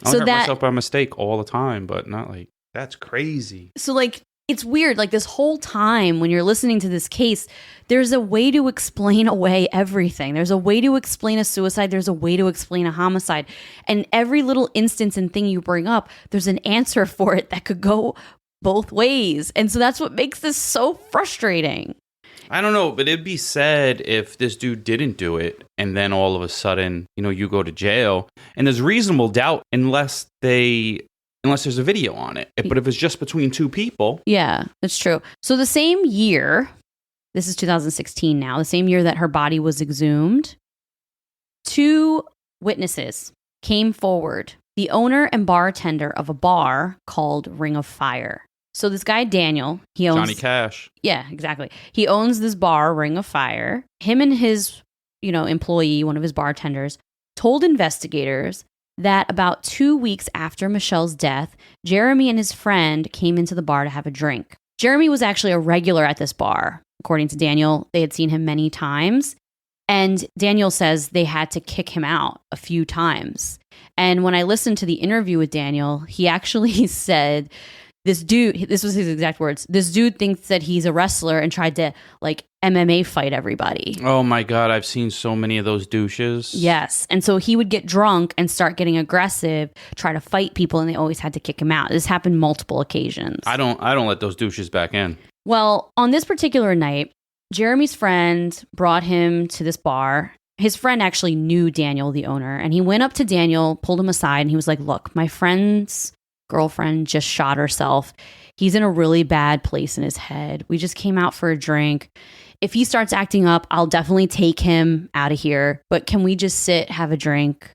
I hurt myself by mistake all the time, but not like, that's crazy. So like, it's weird. Like this whole time when you're listening to this case, there's a way to explain away everything. There's a way to explain a suicide. There's a way to explain a homicide. And every little instance and thing you bring up, there's an answer for it that could go both ways. And so that's what makes this so frustrating. I don't know, but it'd be sad if this dude didn't do it and then all of a sudden, you go to jail. And there's reasonable doubt unless there's a video on it. But if it's just between two people. Yeah, that's true. So the same year, this is 2016 now, the same year that her body was exhumed, 2 witnesses came forward. The owner and bartender of a bar called Ring of Fire. So this guy, Daniel, he owns... Johnny Cash. Yeah, exactly. He owns this bar, Ring of Fire. Him and his, employee, one of his bartenders, told investigators that about 2 weeks after Michelle's death, Jeremy and his friend came into the bar to have a drink. Jeremy was actually a regular at this bar. According to Daniel, they had seen him many times. And Daniel says they had to kick him out a few times. And when I listened to the interview with Daniel, he actually said... this was his exact words, this dude thinks that he's a wrestler and tried to, like, MMA fight everybody. Oh, my God. I've seen so many of those douches. Yes. And so he would get drunk and start getting aggressive, try to fight people, and they always had to kick him out. This happened multiple occasions. I don't let those douches back in. Well, on this particular night, Jeremy's friend brought him to this bar. His friend actually knew Daniel, the owner, and he went up to Daniel, pulled him aside, and he was like, look, my friend's girlfriend just shot herself. He's in a really bad place in his head. We just came out for a drink. If he starts acting up, I'll definitely take him out of here. But can we just sit, have a drink,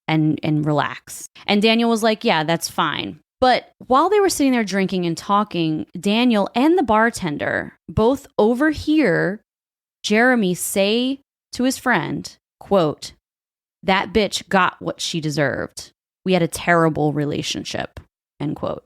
and relax? And Daniel was like, yeah, that's fine. But while they were sitting there drinking and talking, Daniel and the bartender both overhear Jeremy say to his friend, quote, "That bitch got what she deserved. We had a terrible relationship." End quote.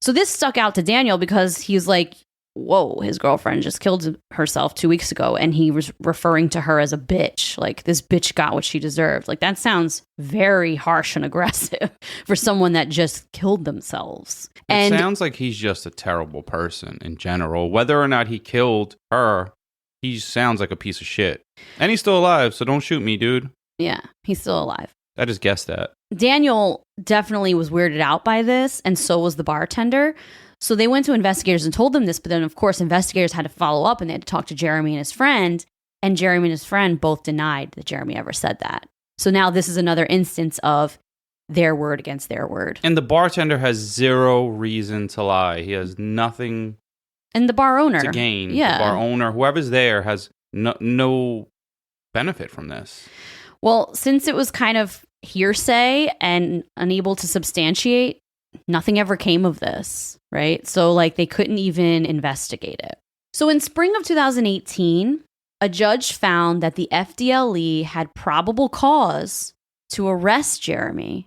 So this stuck out to Daniel because he was like, whoa, his girlfriend just killed herself 2 weeks ago. And he was referring to her as a bitch. Like, this bitch got what she deserved. Like, that sounds very harsh and aggressive for someone that just killed themselves. It sounds like he's just a terrible person in general. Whether or not he killed her, he sounds like a piece of shit. And he's still alive, so don't shoot me, dude. Yeah, he's still alive. I just guessed that. Daniel definitely was weirded out by this, and so was the bartender. So they went to investigators and told them this, but then, of course, investigators had to follow up, and they had to talk to Jeremy and his friend, and Jeremy and his friend both denied that Jeremy ever said that. So now this is another instance of their word against their word. And the bartender has zero reason to lie. He has nothing and the bar owner to gain. Yeah. The bar owner, whoever's there, has no benefit from this. Well, since it was kind of hearsay and unable to substantiate, nothing ever came of this, right? So like they couldn't even investigate it. So in spring of 2018, a judge found that the FDLE had probable cause to arrest Jeremy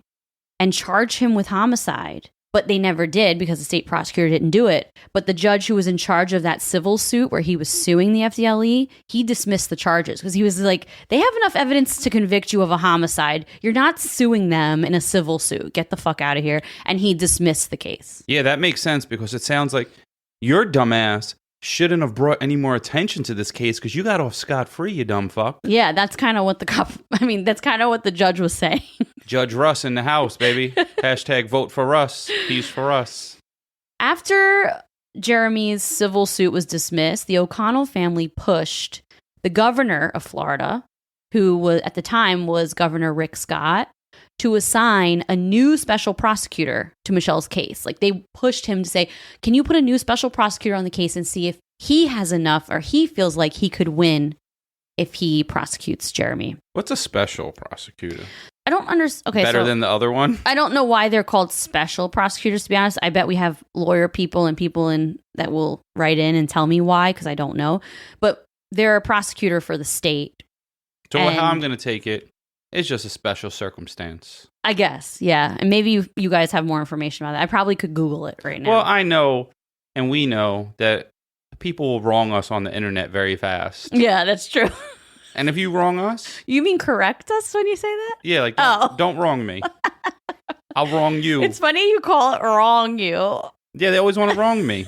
and charge him with homicide. But they never did because the state prosecutor didn't do it. But the judge who was in charge of that civil suit where he was suing the FDLE, he dismissed the charges because he was like, they have enough evidence to convict you of a homicide. You're not suing them in a civil suit. Get the fuck out of here. And he dismissed the case. Yeah, that makes sense because it sounds like your dumbass shouldn't have brought any more attention to this case because you got off scot-free, you dumb fuck. Yeah, that's kind of what that's kind of what the judge was saying. Judge Russ in the house, baby. Hashtag vote for Russ. Peace for us. After Jeremy's civil suit was dismissed, the O'Connell family pushed the governor of Florida, who was, at the time was Governor Rick Scott, to assign a new special prosecutor to Michelle's case. Like they pushed him to say, can you put a new special prosecutor on the case and see if he has enough or he feels like he could win if he prosecutes Jeremy. What's a special prosecutor? I don't understand. Okay, Better than the other one? I don't know why they're called special prosecutors, to be honest. I bet we have lawyer people and people that will write in and tell me why, because I don't know. But they're a prosecutor for the state. So how I'm going to take it, it's just a special circumstance. I guess, yeah. And maybe you guys have more information about that. I probably could Google it right now. Well, I know, and we know, that people will wrong us on the internet very fast. Yeah, that's true. And if you wrong us... You mean correct us when you say that? Yeah, like, don't wrong me. I'll wrong you. It's funny you call it wrong you. Yeah, they always want to wrong me.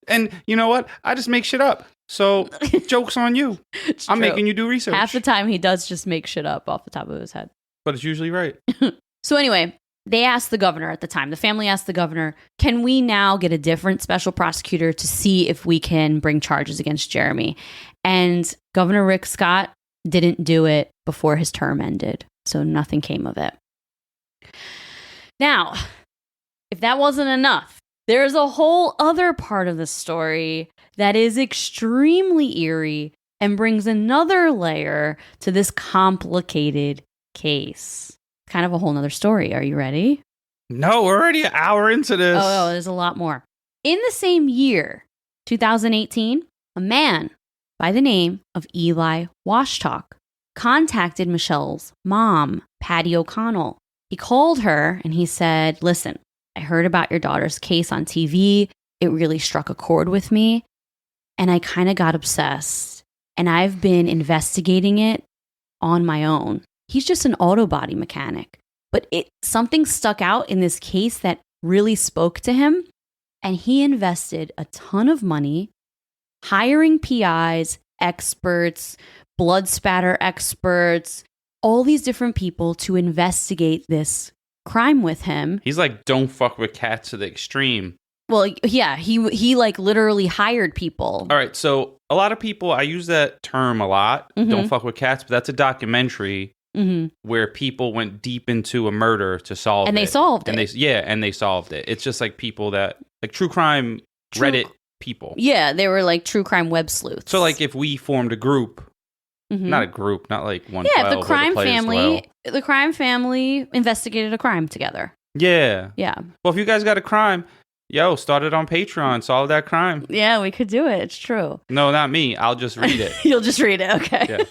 And you know what? I just make shit up. So, joke's on you. I'm making you do research. Half the time he does just make shit up off the top of his head. But it's usually right. So anyway, they asked the governor at the time. The family asked the governor, can we now get a different special prosecutor to see if we can bring charges against Jeremy? And Governor Rick Scott didn't do it before his term ended. So nothing came of it. Now, if that wasn't enough, there's a whole other part of the story that is extremely eerie and brings another layer to this complicated case. Kind of a whole nother story. Are you ready? No, we're already an hour into this. Oh, there's a lot more. In the same year, 2018, a man by the name of Eli Washtalk contacted Michelle's mom, Patty O'Connell. He called her and he said, listen, I heard about your daughter's case on TV. It really struck a chord with me. And I kind of got obsessed. And I've been investigating it on my own. He's just an auto body mechanic. But something stuck out in this case that really spoke to him. And he invested a ton of money hiring PIs, experts, blood spatter experts, all these different people to investigate this crime with him. He's like, don't fuck with cats to the extreme. Well, yeah, he like literally hired people. All right, so a lot of people, I use that term a lot, don't fuck with cats, but that's a documentary where people went deep into a murder to solve it. And they solved it. And they solved it. It's just like people that, like true crime Reddit people. Yeah, they were like true crime web sleuths. So like if we formed a group, not a group, not like 112. Yeah, if the crime family investigated a crime together. Yeah. Yeah. Well, if you guys got a crime, start it on Patron, solve that crime. Yeah, we could do it. It's true. No, not me. I'll just read it. You'll just read it. Okay. Yeah.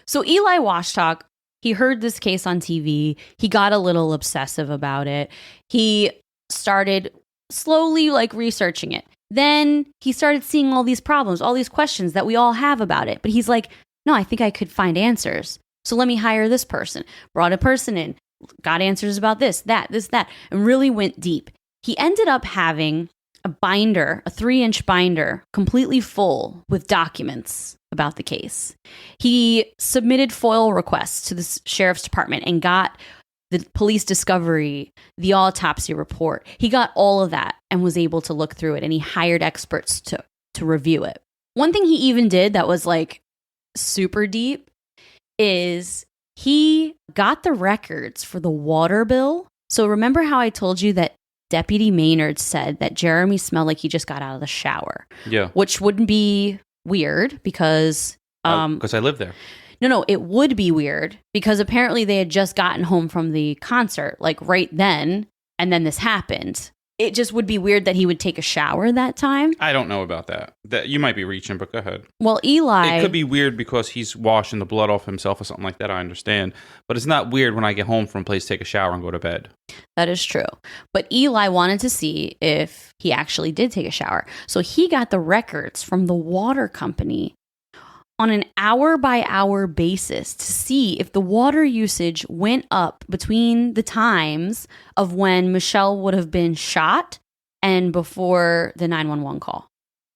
So Eli Washtalk, he heard this case on TV. He got a little obsessive about it. He started slowly like researching it. Then he started seeing all these problems, all these questions that we all have about it. But he's like, no, I think I could find answers. So let me hire this person. Brought a person in, got answers about this, that, and really went deep. He ended up having a binder, a 3-inch binder, completely full with documents about the case. He submitted FOIL requests to the sheriff's department and got the police discovery, the autopsy report. He got all of that and was able to look through it, and he hired experts to review it. One thing he even did that was like super deep is he got the records for the water bill. So remember how I told you that Deputy Maynard said that Jeremy smelled like he just got out of the shower? Yeah. Which wouldn't be weird because... Because I live there. No, it would be weird because apparently they had just gotten home from the concert, like right then, and then this happened. It just would be weird that he would take a shower that time. I don't know about that. You might be reaching, but go ahead. Well, Eli... It could be weird because he's washing the blood off himself or something like that, I understand. But it's not weird when I get home from a place, take a shower, and go to bed. That is true. But Eli wanted to see if he actually did take a shower. So he got the records from the water company on an hour-by-hour basis to see if the water usage went up between the times of when Michelle would have been shot and before the 911 call.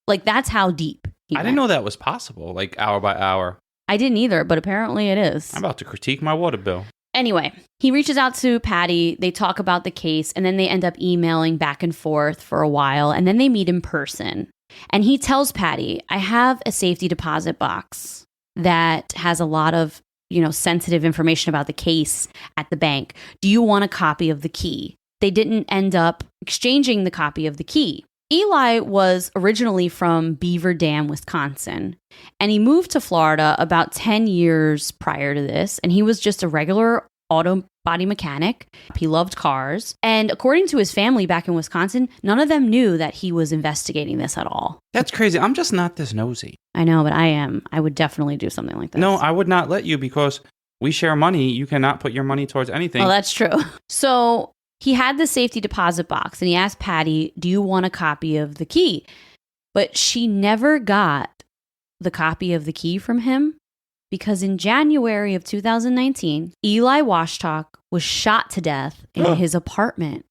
Like, that's how deep he went. I didn't know that was possible, like hour by hour. I didn't either, but apparently it is. I'm about to critique my water bill. Anyway, he reaches out to Patty. They talk about the case, and then they end up emailing back and forth for a while, and then they meet in person. And he tells Patty, I have a safety deposit box that has a lot of sensitive information about the case at the bank. Do you want a copy of the key? They didn't end up exchanging the copy of the key. Eli was originally from Beaver Dam, Wisconsin, and he moved to Florida about 10 years prior to this, and he was just a regular auto body mechanic. He loved cars, and according to his family back in Wisconsin, none of them knew that he was investigating this at all. That's crazy. I'm just not this nosy. I know, but I am. I would definitely do something like this. No, I would not let you because we share money. You cannot put your money towards anything. Oh, that's true. So he had the safety deposit box and he asked Patty, do you want a copy of the key? But she never got the copy of the key from him because in January of 2019, Eli Washtalk was shot to death in his apartment.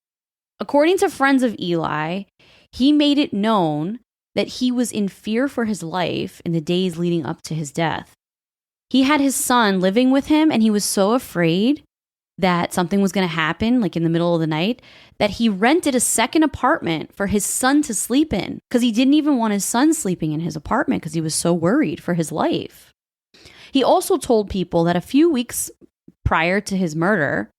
According to friends of Eli, he made it known that he was in fear for his life in the days leading up to his death. He had his son living with him and he was so afraid that something was going to happen, like in the middle of the night, that he rented a second apartment for his son to sleep in because he didn't even want his son sleeping in his apartment because he was so worried for his life. He also told people that a few weeks prior to his murder,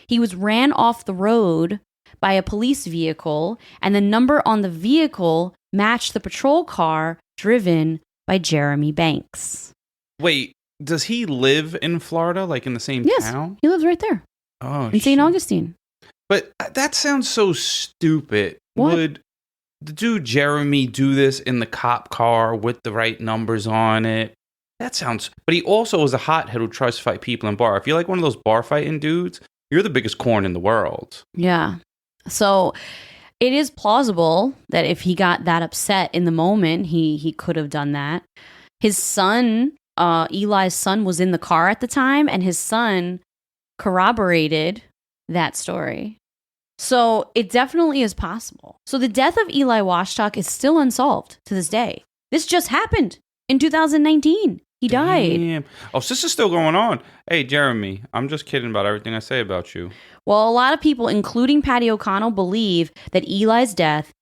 he was ran off the road by a police vehicle, and the number on the vehicle matched the patrol car driven by Jeremy Banks. Wait, does he live in Florida, like in the same town? He lives right there. Oh, in St. Augustine. But that sounds so stupid. What? Would the dude Jeremy do this in the cop car with the right numbers on it? That sounds... But he also is a hothead who tries to fight people in bar. If you're like one of those bar fighting dudes, you're the biggest corn in the world. Yeah. So it is plausible that if he got that upset in the moment, he could have done that. His son... Eli's son was in the car at the time, and his son corroborated that story. So it definitely is possible. So the death of Eli Washtalk is still unsolved to this day. This just happened in 2019. He died. Damn. Oh, so this is still going on. Hey, Jeremy, I'm just kidding about everything I say about you. Well, a lot of people, including Patty O'Connell, believe that Eli's death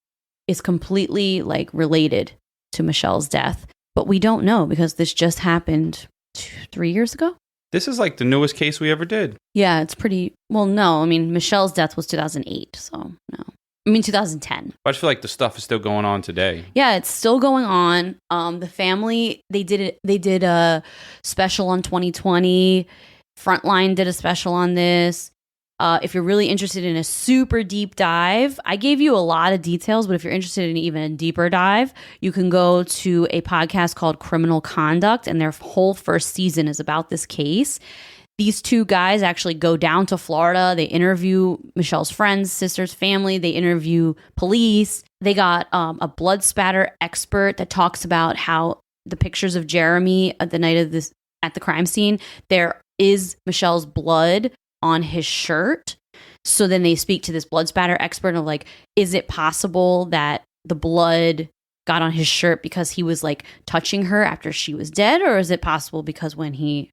is completely related to Michelle's death. But we don't know because this just happened 3 years ago. This is like the newest case we ever did. Yeah, it's pretty... Well, no. I mean, Michelle's death was 2008, so no. I mean, 2010. I just feel like the stuff is still going on today. Yeah, it's still going on. The family, they did a special on 2020. Frontline did a special on this. If you're really interested in a super deep dive, I gave you a lot of details, but if you're interested in even a deeper dive, you can go to a podcast called Criminal Conduct, and their whole first season is about this case. These two guys actually go down to Florida. They interview Michelle's friends, sister's family. They interview police. They got a blood spatter expert that talks about how the pictures of Jeremy at the night of this at the crime scene, there is Michelle's blood on his shirt. So then they speak to this blood spatter expert of is it possible that the blood got on his shirt because he was touching her after she was dead, or is it possible because when he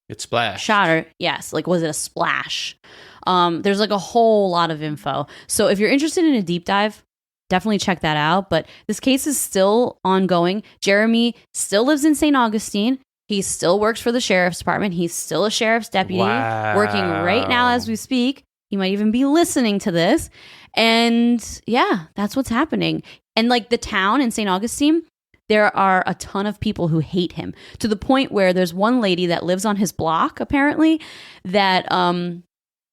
shot her, yes, was it a splash? There's a whole lot of info. So if you're interested in a deep dive, definitely check that out. But this case is still ongoing. Jeremy still lives in St. Augustine. He still works for the sheriff's department. He's still a sheriff's deputy, working right now as we speak. He might even be listening to this. And yeah, that's what's happening. And the town in St. Augustine, there are a ton of people who hate him to the point where there's one lady that lives on his block, apparently, that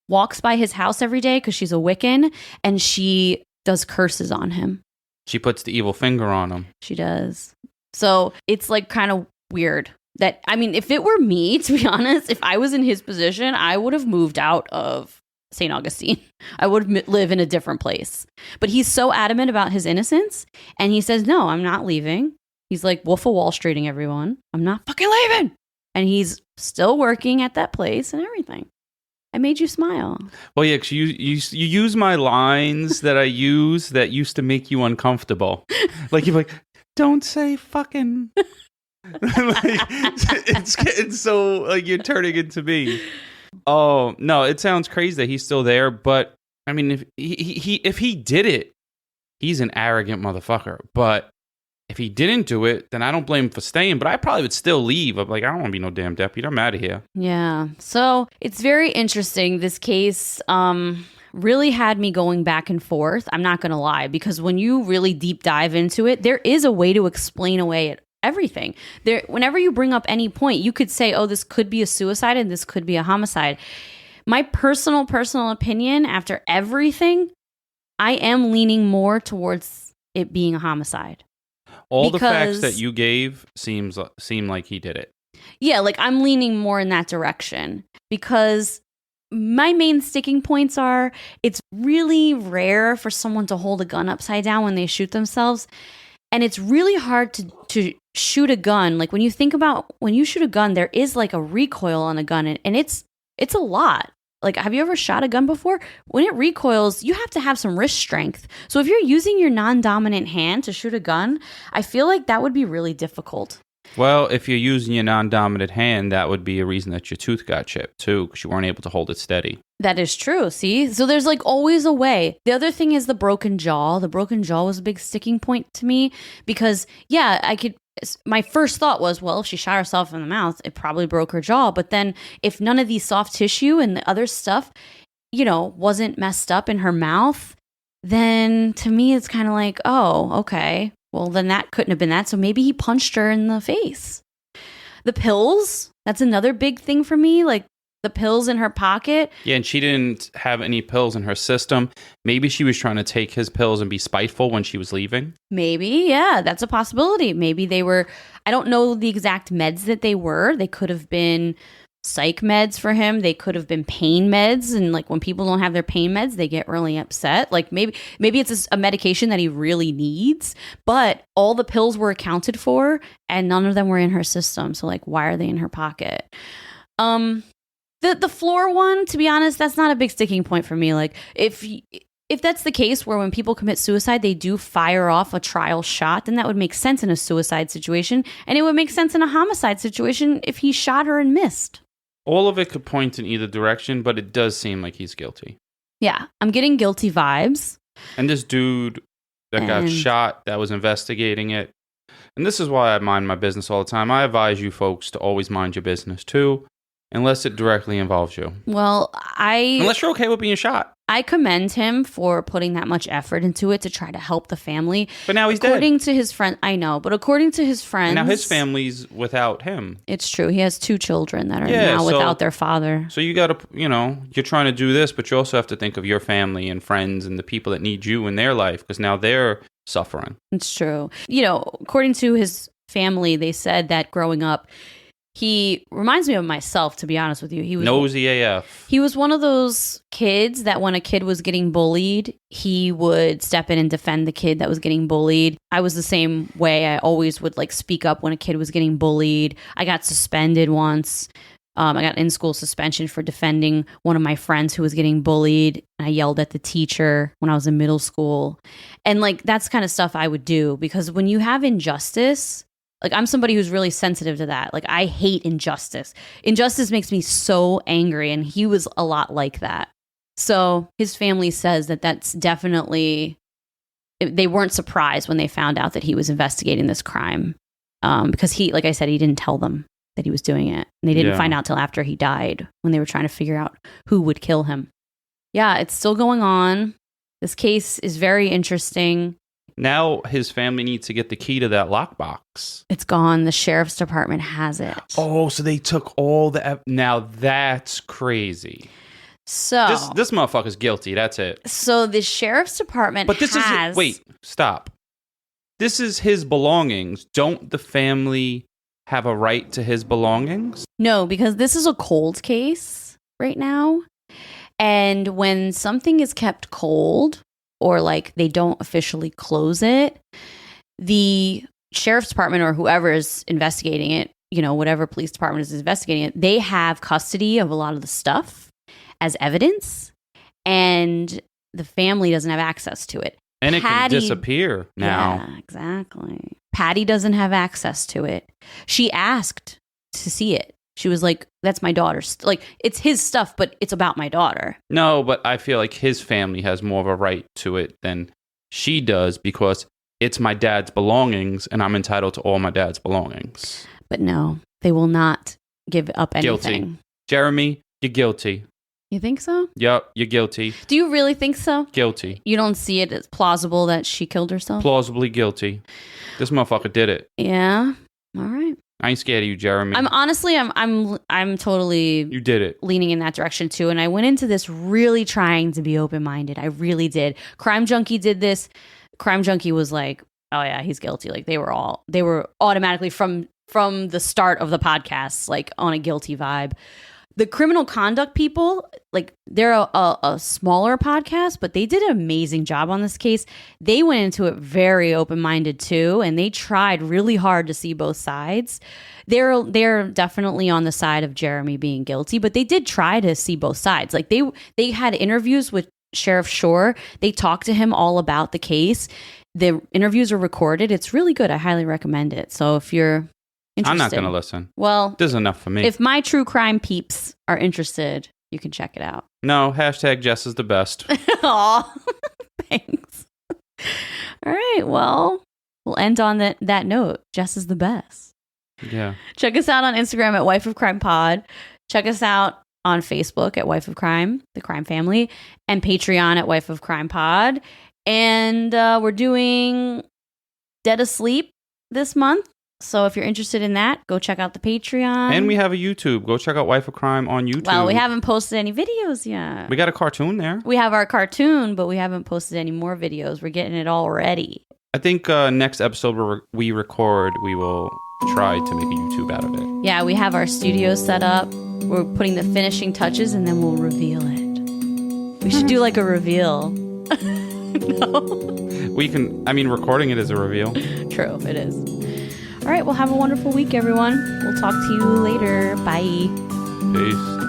walks by his house every day because she's a Wiccan, and she does curses on him. She puts the evil finger on him. She does. So it's kind of weird. That, I mean, if it were me, to be honest, if I was in his position, I would have moved out of St. Augustine. I would live in a different place. But he's so adamant about his innocence. And he says, no, I'm not leaving. He's Wolf of Wall Streeting everyone. I'm not fucking leaving. And he's still working at that place and everything. I made you smile. Well, yeah, 'cause you use my lines that I use that used to make you uncomfortable. You're don't say fucking... it's getting so you're turning into me. Oh no, it sounds crazy that he's still there, but I mean, if he did it, he's an arrogant motherfucker. But if he didn't do it, then I don't blame him for staying, but I probably would still leave. I'm like, I don't want to be no damn deputy. I'm out of here. Yeah. So it's very interesting. This case really had me going back and forth. I'm not going to lie, because when you really deep dive into it, there is a way to explain away everything. Whenever you bring up any point, you could say, oh, this could be a suicide and this could be a homicide. My personal opinion, after everything, I am leaning more towards it being a homicide. All the facts that you gave seem like he did it. Yeah, like I'm leaning more in that direction because my main sticking points are it's really rare for someone to hold a gun upside down when they shoot themselves. And it's really hard to shoot a gun. Like when you think about when you shoot a gun, there is like a recoil on a gun and it's a lot. Like, have you ever shot a gun before? When it recoils, you have to have some wrist strength. So if you're using your non-dominant hand to shoot a gun, I feel like that would be really difficult. Well, if you're using your non-dominant hand, that would be a reason that your tooth got chipped, too, because you weren't able to hold it steady. That is true, see? So there's like always a way. The other thing is the broken jaw. The broken jaw was a big sticking point to me because, yeah, my first thought was, well, if she shot herself in the mouth, it probably broke her jaw. But then if none of these soft tissue and the other stuff, wasn't messed up in her mouth, then to me, it's kind of like, oh, okay. Well, then that couldn't have been that. So maybe he punched her in the face. The pills, that's another big thing for me. Like the pills in her pocket. Yeah, and she didn't have any pills in her system. Maybe she was trying to take his pills and be spiteful when she was leaving. Maybe, yeah, that's a possibility. Maybe they were, I don't know the exact meds that they were. They could have been psych meds for him. They could have been pain meds. And like when people don't have their pain meds, they get really upset. Like maybe it's a medication that he really needs, but all the pills were accounted for and none of them were in her system. So like, why are they in her pocket? The floor one, to be honest, that's not a big sticking point for me. Like if that's the case where when people commit suicide, they do fire off a trial shot, then that would make sense in a suicide situation. And it would make sense in a homicide situation if he shot her and missed. All of it could point in either direction, but it does seem like he's guilty. Yeah, I'm getting guilty vibes. And this dude that got shot, that was investigating it. And this is why I mind my business all the time. I advise you folks to always mind your business too, unless it directly involves you. Well, unless you're okay with being shot. I commend him for putting that much effort into it to try to help the family. But now he's according dead. To his friend, I know, but according to his friends... And now his family's without him. It's true. He has 2 children that are now without their father. So you got to, you're trying to do this, but you also have to think of your family and friends and the people that need you in their life because now they're suffering. It's true. According to his family, they said that growing up, he reminds me of myself, to be honest with you. He was nosy AF. He was one of those kids that when a kid was getting bullied, he would step in and defend the kid that was getting bullied. I was the same way. I always would speak up when a kid was getting bullied. I got suspended once. I got in-school suspension for defending one of my friends who was getting bullied. I yelled at the teacher when I was in middle school. And that's kind of stuff I would do because when you have injustice... I'm somebody who's really sensitive to that. I hate injustice. Injustice makes me so angry, and he was a lot like that. So his family says that that's definitely... They weren't surprised when they found out that he was investigating this crime because he, like I said, he didn't tell them that he was doing it. And they didn't find out till after he died when they were trying to figure out who would kill him. Yeah, it's still going on. This case is very interesting. Now his family needs to get the key to that lockbox. It's gone. The sheriff's department has it. Oh, so they took all the... Now that's crazy. So... This motherfucker's guilty. That's it. So the sheriff's department has... Wait, stop. This is his belongings. Don't the family have a right to his belongings? No, because this is a cold case right now. And when something is kept cold... or they don't officially close it, the sheriff's department or whoever is investigating it, whatever police department is investigating it, they have custody of a lot of the stuff as evidence, and the family doesn't have access to it. And it can disappear now. Yeah, exactly. Patty doesn't have access to it. She asked to see it. She was like, that's my daughter's. It's his stuff, but it's about my daughter. No, but I feel like his family has more of a right to it than she does because it's my dad's belongings and I'm entitled to all my dad's belongings. But no, they will not give up anything. Guilty. Jeremy, you're guilty. You think so? Yep, you're guilty. Do you really think so? Guilty. You don't see it as plausible that she killed herself? Plausibly guilty. This motherfucker did it. Yeah. All right. I ain't scared of you, Jeremy. I'm totally You did it. leaning in that direction too. And I went into this really trying to be open-minded. I really did. Crime Junkie did this. Crime Junkie was like, oh yeah, he's guilty. Like they were automatically from the start of the podcast, like on a guilty vibe. The criminal conduct people, like they're a smaller podcast, but they did an amazing job on this case. They went into it very open-minded too, and they tried really hard to see both sides. They're definitely on the side of Jeremy being guilty, but they did try to see both sides. Like they had interviews with Sheriff Shore. They talked to him all about the case. The interviews are recorded. It's really good. I highly recommend it. So if you're interested, I'm not going to listen. Well, this is enough for me. If my true crime peeps are interested, you can check it out. No, hashtag Jess is the best. Aw, thanks. All right, well, we'll end on that note. Jess is the best. Yeah. Check us out on Instagram at Wife of Crime Pod. Check us out on Facebook at Wife of Crime, the crime family, and Patreon at Wife of Crime Pod. And we're doing Dead Asleep this month. So if you're interested in that, go check out the Patreon. And we have a YouTube. Go check out Wife of Crime on YouTube. Well, we haven't posted any videos yet. We got a cartoon there. We have our cartoon, but we haven't posted any more videos. We're getting it all ready. I think next episode where we record, we will try to make a YouTube out of it. Yeah, we have our studio set up. We're putting the finishing touches, and then we'll reveal it. We should do like a reveal. No. We can, recording it is a reveal. True, it is. All right, well, have a wonderful week, everyone. We'll talk to you later. Bye. Peace.